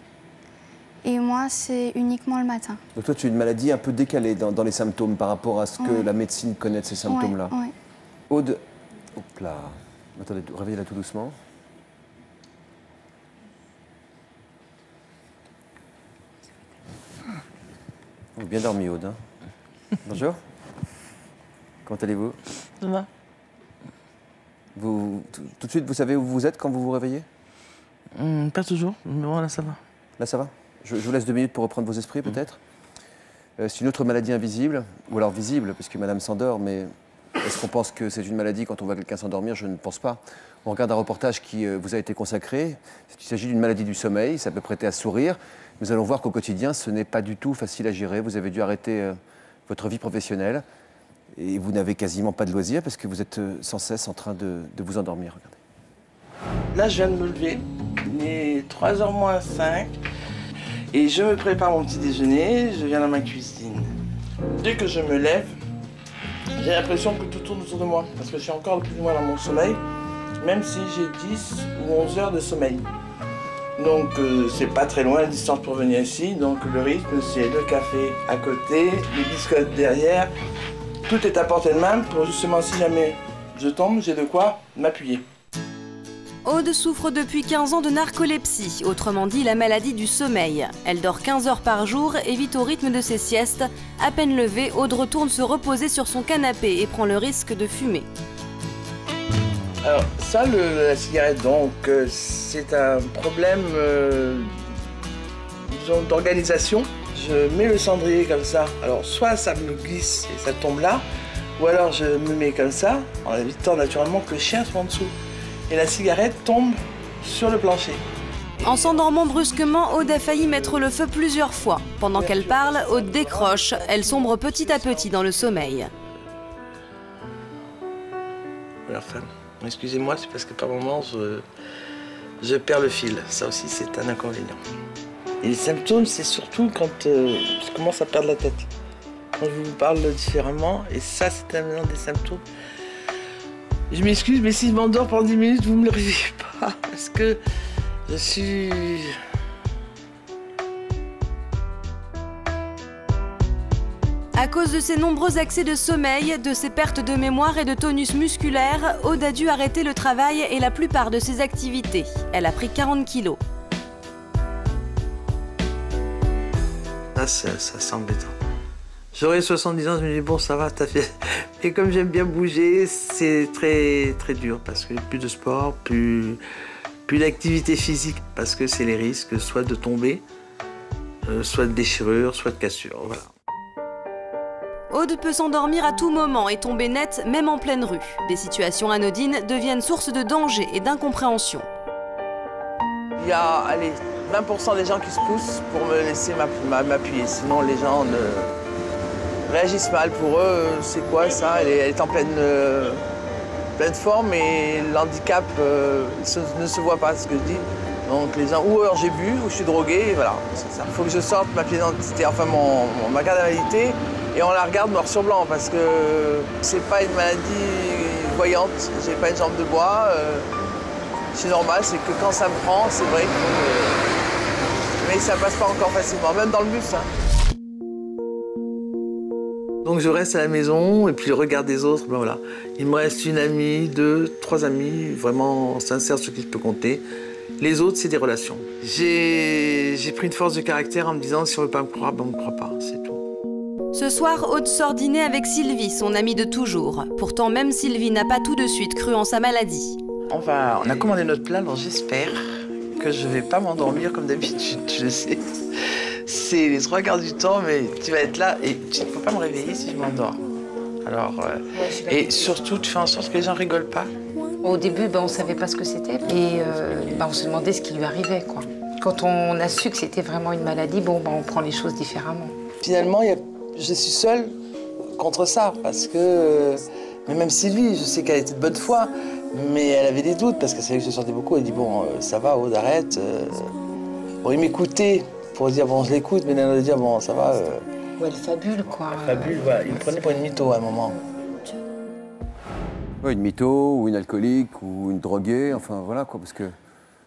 Et moi, c'est uniquement le matin. Donc toi, tu as une maladie un peu décalée dans les symptômes par rapport à ce que la médecine connaît de ces symptômes-là. Oui. Aude, hop là. Attendez, réveillez-la tout doucement. Vous avez bien dormi, Aude. Hein? Bonjour. Comment allez-vous? Ça va. Tout de suite, vous savez où vous êtes quand vous vous réveillez? Pas toujours, mais bon, là, ça va. Là, ça va? Je vous laisse 2 minutes pour reprendre vos esprits, peut-être. C'est une autre maladie invisible, ou alors visible, puisque madame s'endort, mais est-ce qu'on pense que c'est une maladie quand on voit quelqu'un s'endormir? Je ne pense pas. On regarde un reportage qui vous a été consacré. Il s'agit d'une maladie du sommeil, ça peut prêter à sourire. Nous allons voir qu'au quotidien, ce n'est pas du tout facile à gérer. Vous avez dû arrêter votre vie professionnelle et vous n'avez quasiment pas de loisirs parce que vous êtes sans cesse en train de vous endormir. Regardez. Là, je viens de me lever. Il est 3h moins 5 et je me prépare mon petit déjeuner. Je viens dans ma cuisine. Dès que je me lève, j'ai l'impression que tout tourne autour de moi parce que je suis encore plus ou moins dans mon sommeil, même si j'ai 10 ou 11 heures de sommeil. Donc c'est pas très loin la distance pour venir ici, donc le rythme c'est le café à côté, les biscottes derrière, tout est à portée de main pour justement si jamais je tombe, j'ai de quoi m'appuyer. Aude souffre depuis 15 ans de narcolepsie, autrement dit la maladie du sommeil. Elle dort 15 heures par jour et vit au rythme de ses siestes. À peine levée, Aude retourne se reposer sur son canapé et prend le risque de fumer. Alors ça, la cigarette, donc, c'est un problème disons, d'organisation. Je mets le cendrier comme ça, alors soit ça me glisse et ça tombe là, ou alors je me mets comme ça, en évitant naturellement que le chien soit en dessous. Et la cigarette tombe sur le plancher. En s'endormant brusquement, Aude a failli mettre le feu plusieurs fois. Pendant qu'elle parle, Aude décroche. Elle sombre petit à petit dans le sommeil. Alors, excusez-moi, c'est parce que par moments, je perds le fil. Ça aussi, c'est un inconvénient. Et les symptômes, c'est surtout quand je commence à perdre la tête. Quand je vous parle différemment, et ça, c'est un des symptômes. Je m'excuse, mais si je m'endors pendant 10 minutes, vous ne me le réveillez pas. Parce que je suis... À cause de ses nombreux accès de sommeil, de ses pertes de mémoire et de tonus musculaire, Aude a dû arrêter le travail et la plupart de ses activités. Elle a pris 40 kilos. Ah, ça c'est embêtant. J'aurais 70 ans, je me dis, bon, ça va, t'as fait... Et comme j'aime bien bouger, c'est très, très dur, parce que plus de sport, plus d'activité physique, parce que c'est les risques, soit de tomber, soit de déchirure, soit de cassure, voilà. Aude peut s'endormir à tout moment et tomber net, même en pleine rue. Des situations anodines deviennent source de danger et d'incompréhension. Il y a, allez, 20% des gens qui se poussent pour me laisser m'appuyer, sinon les gens réagissent mal. Pour eux, c'est quoi ça? Elle est en pleine forme et l'handicap ne se voit pas, ce que je dis. Donc les gens, ou alors j'ai bu, ou je suis drogué, et voilà, c'est ça. Il faut que je sorte ma pièce d'identité, enfin ma carte d'invalidité, et on la regarde noir sur blanc, parce que c'est pas une maladie voyante, j'ai pas une jambe de bois. C'est normal, c'est que quand ça me prend, c'est vrai que... Mais ça passe pas encore facilement, même dans le bus. Hein. Donc je reste à la maison et puis je regarde des autres, ben voilà. Il me reste une amie, 2, 3 amis, vraiment sincères sur qui je peux compter. Les autres, c'est des relations. J'ai pris une force de caractère en me disant, si on veut pas me croire, ben on me croit pas, c'est tout. Ce soir, Aude sort dîner avec Sylvie, son amie de toujours. Pourtant, même Sylvie n'a pas tout de suite cru en sa maladie. On a commandé notre plat, alors j'espère que je vais pas m'endormir comme d'habitude, je sais. C'est les 3 quarts du temps, mais tu vas être là et tu ne peux pas me réveiller si je m'endors. Alors, et surtout, tu fais en sorte que les gens rigolent pas. Au début, on ne savait pas ce que c'était et on se demandait ce qui lui arrivait, quoi. Quand on a su que c'était vraiment une maladie, on prend les choses différemment. Finalement, je suis seule contre ça, parce que... mais même Sylvie, je sais qu'elle était de bonne foi, mais elle avait des doutes, parce que c'est vrai que je sortais beaucoup. Elle dit, bon, ça va, Aude, arrête. Bon, il m'écoutait pour dire, bon, je l'écoute, mais elle allait dire, bon, ça va. Ouais, elle fabule, quoi. Elle fabule, voilà. Il me prenait pour une mytho à un moment. Ouais, une mytho, ou une alcoolique, ou une droguée, enfin voilà, quoi, parce que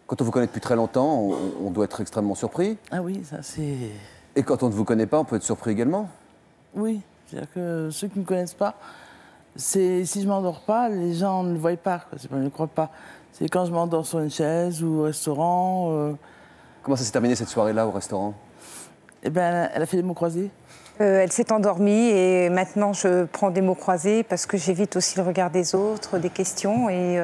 quand on vous connaît depuis très longtemps, on doit être extrêmement surpris. Ah oui, ça c'est... Et quand on ne vous connaît pas, on peut être surpris également. Oui, c'est-à-dire que ceux qui ne me connaissent pas, si je ne m'endors pas, les gens ne le voient pas, quoi. Ils ne croient pas. C'est quand je m'endors sur une chaise ou au restaurant. Comment ça s'est terminé cette soirée-là au restaurant? Eh bien, elle a fait des mots croisés. Elle s'est endormie et maintenant je prends des mots croisés parce que j'évite aussi le regard des autres, des questions et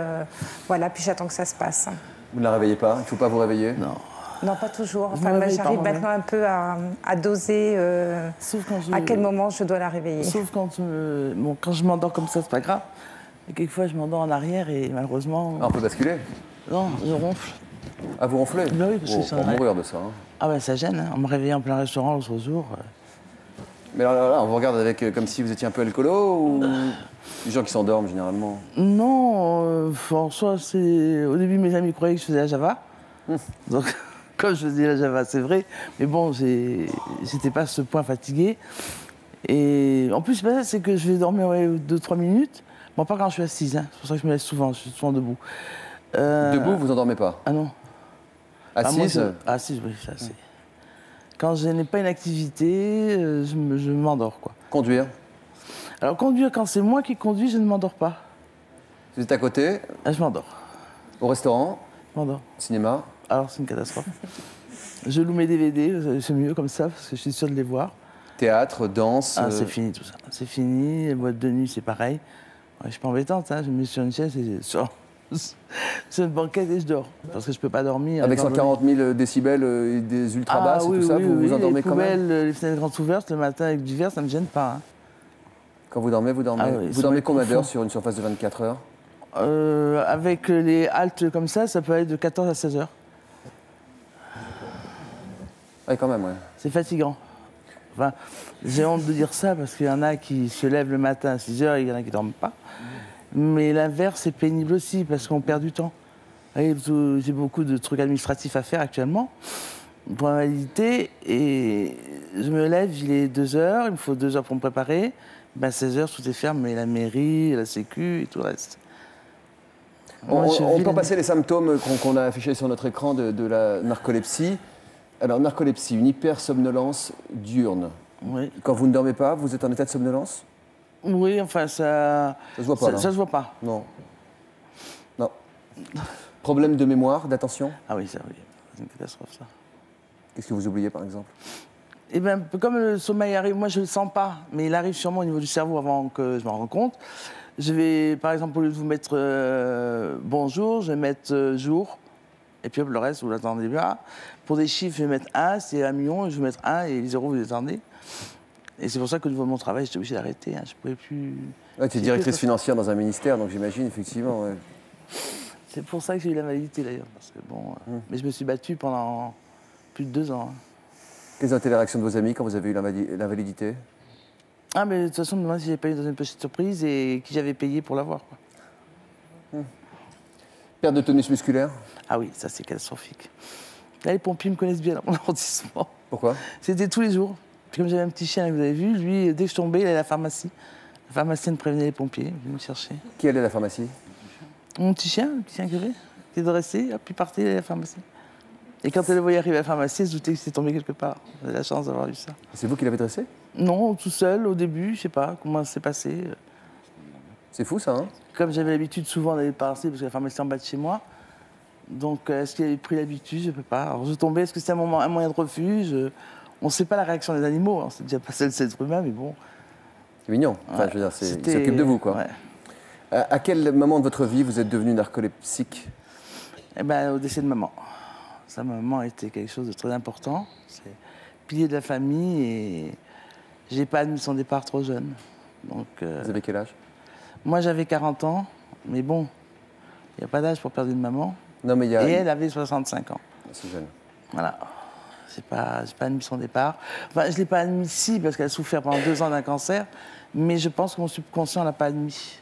voilà, puis j'attends que ça se passe. Vous ne la réveillez pas? Il ne faut pas vous réveiller? Non. Non, pas toujours. Enfin, j'arrive maintenant un peu à doser à quel moment je dois la réveiller. Sauf quand je m'endors comme ça, c'est pas grave. Et quelquefois, je m'endors en arrière et malheureusement... Ah, on peut basculer? Non, je ronfle. Ah, vous ronflez? Ben oui, parce que on va mourir de ça. Hein. Ah ben ça gêne, hein. On me réveillait en plein restaurant l'autre jour. Mais alors là, on vous regarde avec comme si vous étiez un peu alcoolo ou les gens qui s'endorment généralement? Non, en soi, c'est... Au début, mes amis croyaient que je faisais la Java. Donc, comme je faisais la Java, c'est vrai. Mais bon, j'étais pas à ce point fatigué. Et en plus, c'est que je vais dormir 2-3 minutes. Bon, pas quand je suis assise, hein. C'est pour ça que je me laisse souvent, je suis souvent debout. Debout, vous endormez pas? Ah non. Assise? Assise, oui, ça c'est... Quand je n'ai pas une activité, je m'endors, quoi. Conduire? Alors conduire, quand c'est moi qui conduis, je ne m'endors pas. Vous êtes à côté? Je m'endors. Au restaurant? je m'endors. Cinéma? Alors, c'est une catastrophe. Je loue mes DVD, c'est mieux comme ça, parce que je suis sûre de les voir. Théâtre, danse... Ah, c'est fini tout ça. C'est fini, les boîtes de nuit, c'est pareil. Ouais, je suis pas embêtante, hein. Je me mets sur une chaise et sur une banquette et je dors. Parce que je peux pas dormir. Avec 140 000 décibels et des ultra basses et tout ça, vous vous endormez quand même? Les fenêtres grandes ouvertes, le matin avec du verre, ça me gêne pas. Hein. Quand vous dormez, vous dormez. Ah oui, vous dormez combien d'heures sur une surface de 24 heures? Avec les haltes comme ça peut aller de 14 à 16 heures. Oui, quand même, ouais. C'est fatigant. Enfin, j'ai honte de dire ça parce qu'il y en a qui se lèvent le matin à 6 heures et il y en a qui ne dorment pas. Mais l'inverse, c'est pénible aussi parce qu'on perd du temps. J'ai beaucoup de trucs administratifs à faire actuellement pour la validité et je me lève, il est 2 heures, il me faut 2 heures pour me préparer. 16 heures, tout est fermé, la mairie, la sécu et tout le reste. On peut passer les symptômes qu'on a affichés sur notre écran de la narcolepsie. Alors, narcolepsie, une hypersomnolence diurne. Oui. Quand vous ne dormez pas, vous êtes en état de somnolence? Oui, enfin, ça... Ça se voit pas, ça se voit pas. Non. Non. Problème de mémoire, d'attention? Ah oui, ça, oui. C'est une catastrophe, ça. Qu'est-ce que vous oubliez, par exemple? Eh bien, comme le sommeil arrive, moi, je ne le sens pas, mais il arrive sûrement au niveau du cerveau avant que je m'en rende compte. Je vais, par exemple, au lieu de vous mettre bonjour, je vais mettre jour. Et puis hop, le reste, vous l'attendez bien. Pour des chiffres, je vais mettre 1, c'est 1 million, je vais mettre 1 et les 0, vous les attendez. Et c'est pour ça qu'au niveau de mon travail, j'étais obligée d'arrêter. Hein. Je ne pouvais plus... Ouais, tu es directrice financière dans un ministère, donc j'imagine, effectivement. Ouais. C'est pour ça que j'ai eu la validité, d'ailleurs. Parce que, bon, mais je me suis battue pendant plus de 2 ans. Hein. Quelles ont été les réactions de vos amis quand vous avez eu la validité? Ah, mais de toute façon, moi, si j'ai pas eu dans une petite surprise et qui j'avais payé pour l'avoir. Perte de tonus musculaire? Ah oui, ça c'est catastrophique. Là, les pompiers me connaissent bien dans mon arrondissement. Pourquoi? C'était tous les jours. Puis comme j'avais un petit chien, vous avez vu, lui, dès que je tombais, il allait à la pharmacie. La pharmacienne prévenait les pompiers, ils venaient me chercher. Qui allait à la pharmacie? Mon petit chien que j'avais, qui est dressé, hop, il partait à la pharmacie. Et quand elle le voyait arriver à la pharmacie, elle se doutait que c'était tombé quelque part. J'avais la chance d'avoir eu ça. C'est vous qui l'avez dressé? Non, tout seul, au début, je sais pas comment ça s'est passé. C'est fou, ça, hein? Comme j'avais l'habitude souvent d'aller passer, parce que la pharmacie est en bas de chez moi, donc est-ce qu'il avait pris l'habitude? Je ne peux pas. Alors je tombais, est-ce que c'était un moyen de refuge? On ne sait pas la réaction des animaux, hein. C'est déjà pas celle de l'être humain, mais bon. C'est mignon. Enfin, je veux dire, il s'occupe de vous, quoi. Ouais. À quel moment de votre vie vous êtes devenu narcolepsique? Eh ben, au décès de maman. Sa maman était quelque chose de très important. C'est pilier de la famille et j'ai pas admis son départ trop jeune. Donc, vous avez quel âge? Moi, j'avais 40 ans, mais bon, il n'y a pas d'âge pour perdre une maman. Non, mais et elle avait 65 ans. C'est jeune. Voilà. J'ai pas admis son départ. Enfin, je ne l'ai pas admis, si, parce qu'elle a souffert pendant 2 ans d'un cancer, mais je pense que mon subconscient ne l'a pas admis.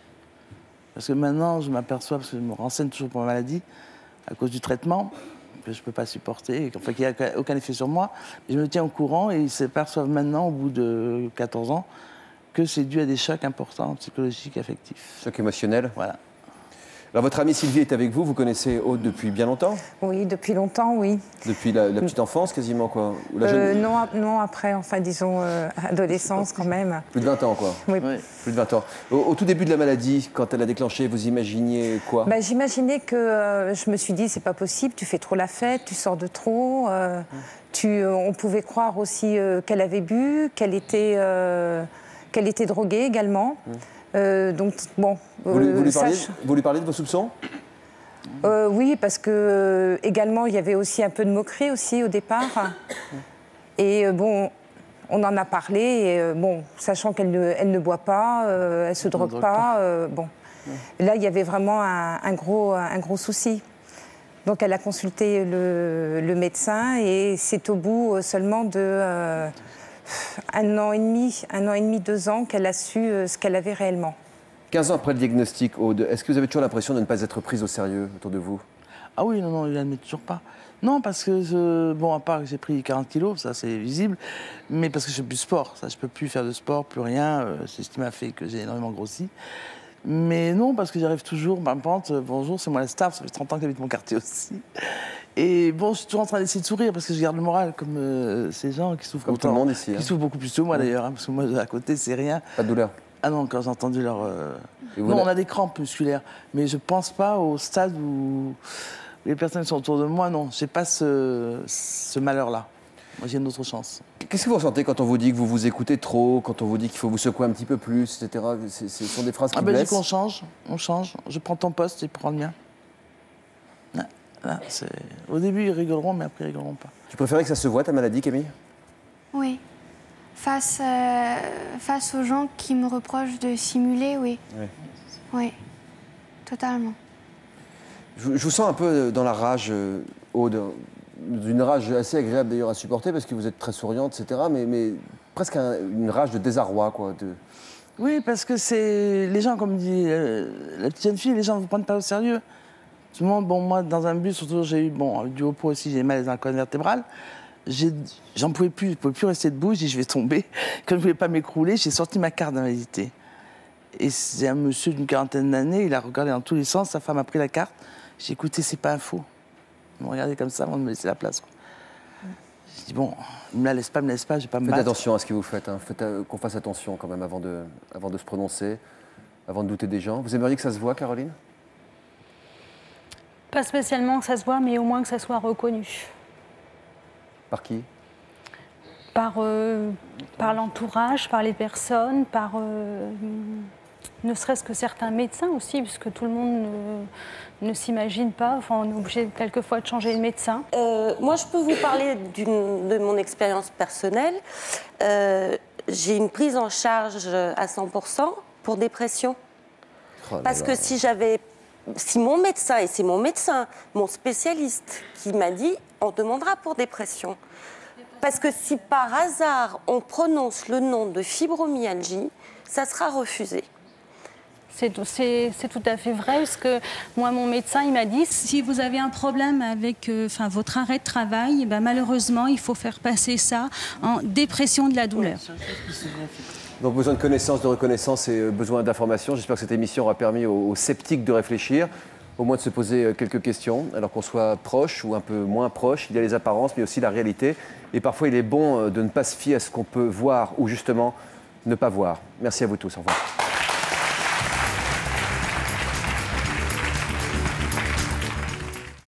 Parce que maintenant, je m'aperçois, parce que je me renseigne toujours pour ma maladie, à cause du traitement, que je ne peux pas supporter, enfin, qu'il n'y a aucun effet sur moi. Et je me tiens au courant et ils s'aperçoivent maintenant, au bout de 14 ans, que c'est dû à des chocs importants, psychologiques, affectifs. Choc émotionnel? Voilà. Alors, votre amie Sylvie est avec vous. Vous connaissez Aude depuis bien longtemps? Oui, depuis longtemps, oui. Depuis la petite enfance, quasiment, quoi? Ou la jeune... non, après, enfin, disons, adolescence, quand même. Plus de 20 ans, quoi? Oui. Plus de 20 ans. Au tout début de la maladie, quand elle a déclenché, vous imaginiez quoi? J'imaginais que, je me suis dit, c'est pas possible, tu fais trop la fête, tu sors de trop. On pouvait croire aussi qu'elle avait bu, qu'elle était droguée également. Donc, bon... Vous lui parlez de vos soupçons? Oui, parce que également, il y avait aussi un peu de moquerie aussi au départ. Et bon, on en a parlé, et bon, sachant qu'elle ne boit pas, elle ne se drogue pas, bon. Là, il y avait vraiment un gros souci. Donc, elle a consulté le médecin, et c'est au bout seulement de... 1 an et demi, 2 ans, qu'elle a su ce qu'elle avait réellement. 15 ans après le diagnostic, Aude, est-ce que vous avez toujours l'impression de ne pas être prise au sérieux autour de vous? Ah oui, non, il n'admet toujours pas. Non, parce que, bon, à part que j'ai pris 40 kilos, ça c'est visible, mais parce que je ne fais plus de sport, ça, je ne peux plus faire de sport, plus rien, c'est ce qui m'a fait que j'ai énormément grossi. Mais non, parce que j'arrive toujours, ma pente, bonjour, c'est moi la star, ça fait 30 ans que j'habite mon quartier aussi. Et bon, je suis toujours en train d'essayer de sourire parce que je garde le moral, comme ces gens qui souffrent comme tout le monde ici, qui souffrent beaucoup plus que moi d'ailleurs, hein, parce que moi à côté c'est rien. Pas de douleur? Ah non, quand j'ai entendu leur... Non, on a des crampes musculaires, mais je pense pas au stade où Les personnes qui sont autour de moi, non, j'ai pas ce malheur-là. Moi, j'ai une autre chance. Qu'est-ce que vous ressentez quand on vous dit que vous vous écoutez trop, quand on vous dit qu'il faut vous secouer un petit peu plus, etc. Ce sont des phrases qui blessent. Je dis qu'on change, on change. Je prends ton poste et prends le mien. Là, au début, ils rigoleront, mais après, ils rigoleront pas. Tu préférais que ça se voie, ta maladie, Camille? Oui. Face aux gens qui me reprochent de simuler, oui. Oui, totalement. Je vous sens un peu dans la rage, Aude. D'une rage assez agréable d'ailleurs à supporter, parce que vous êtes très souriante, etc. Mais presque une rage de désarroi, quoi. Oui, parce que c'est... Les gens, comme dit la petite jeune fille, les gens ne vous prennent pas au sérieux. Tout le monde, bon, moi, dans un bus, surtout, j'ai eu, du haut poids aussi, j'ai mal dans la colonne vertébrale. J'en pouvais plus, je ne pouvais plus rester debout, j'ai dit, je vais tomber. Comme je ne voulais pas m'écrouler, j'ai sorti ma carte d'invalidité. Et c'est un monsieur d'une 40aine d'années, il a regardé dans tous les sens, sa femme a pris la carte. J'ai dit, écoutez, c'est pas un faux. Ils m'ont regardé comme ça avant de me laisser la place, quoi. J'ai dit, bon, ne me la laisse pas, je vais pas me battre. Faites attention à ce que vous faites, hein. Qu'on fasse attention quand même avant de se prononcer, avant de douter des gens. Vous aimeriez que ça se voit, Caroline? Pas spécialement que ça se voit, mais au moins que ça soit reconnu. Par qui? Par l'entourage, par les personnes, par ne serait-ce que certains médecins aussi, puisque tout le monde ne s'imagine pas. Enfin, on est obligé quelquefois de changer de médecin. Moi, je peux vous parler de mon expérience personnelle. J'ai une prise en charge à 100% pour dépression. Parce que si mon médecin, et c'est mon médecin, mon spécialiste, qui m'a dit, on demandera pour dépression. Parce que si par hasard on prononce le nom de fibromyalgie, ça sera refusé. C'est tout à fait vrai, parce que moi, mon médecin, il m'a dit, si vous avez un problème avec votre arrêt de travail, malheureusement, il faut faire passer ça en dépression de la douleur. Donc besoin de connaissances, de reconnaissance et besoin d'informations. J'espère que cette émission aura permis aux sceptiques de réfléchir, au moins de se poser quelques questions, alors qu'on soit proche ou un peu moins proche. Il y a les apparences, mais aussi la réalité. Et parfois, il est bon de ne pas se fier à ce qu'on peut voir ou justement ne pas voir. Merci à vous tous. Au revoir.